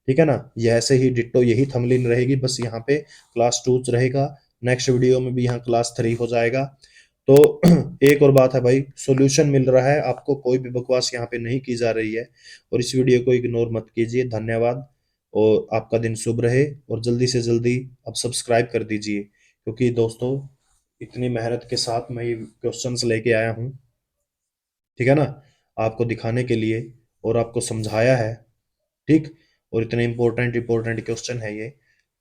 ठीक है ना। ये ऐसे ही डिट्टो यही थंबनेल रहेगी, बस यहाँ पे क्लास 2 रहेगा। नेक्स्ट वीडियो में भी यहाँ क्लास 3 हो जाएगा। तो एक और बात है भाई, सॉल्यूशन मिल रहा है आपको, कोई भी बकवास यहाँ पे नहीं की जा रही है। और इस वीडियो को इग्नोर मत कीजिए, धन्यवाद। और आपका दिन शुभ रहे। और जल्दी से जल्दी अब सब्सक्राइब कर दीजिए, क्योंकि दोस्तों इतनी मेहनत के साथ मैं ये क्वेश्चंस लेके आया हूँ, ठीक है ना, आपको दिखाने के लिए, और आपको समझाया है, ठीक। और इतने इंपॉर्टेंट इंपॉर्टेंट क्वेश्चन है ये।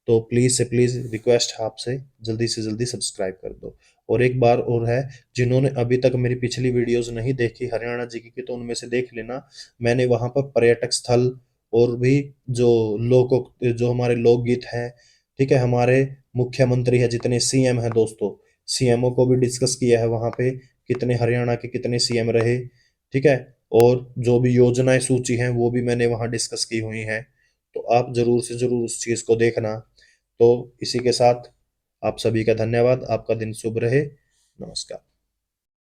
तो प्लीज से प्लीज रिक्वेस्ट है आपसे, जल्दी से जल्दी सब्सक्राइब कर दो। और एक बार और है, जिन्होंने अभी तक मेरी पिछली वीडियोस नहीं देखी हरियाणा जी की, तो उनमें से देख लेना। मैंने वहां पर पर्यटक स्थल और भी जो जो हमारे लोकगीत हैं, ठीक है, हमारे मुख्यमंत्री है, जितने सीएम हैं दोस्तों, सीएमओ को भी डिस्कस किया है वहां पे, कितने हरियाणा के कितने सीएम रहे, ठीक है। और जो भी योजनाएं सूची हैं वो भी मैंने वहां डिस्कस की हुई हैं। तो आप जरूर से जरूर उस चीज को देखना। तो इसी के साथ आप सभी का धन्यवाद, आपका दिन शुभ रहे, नमस्कार।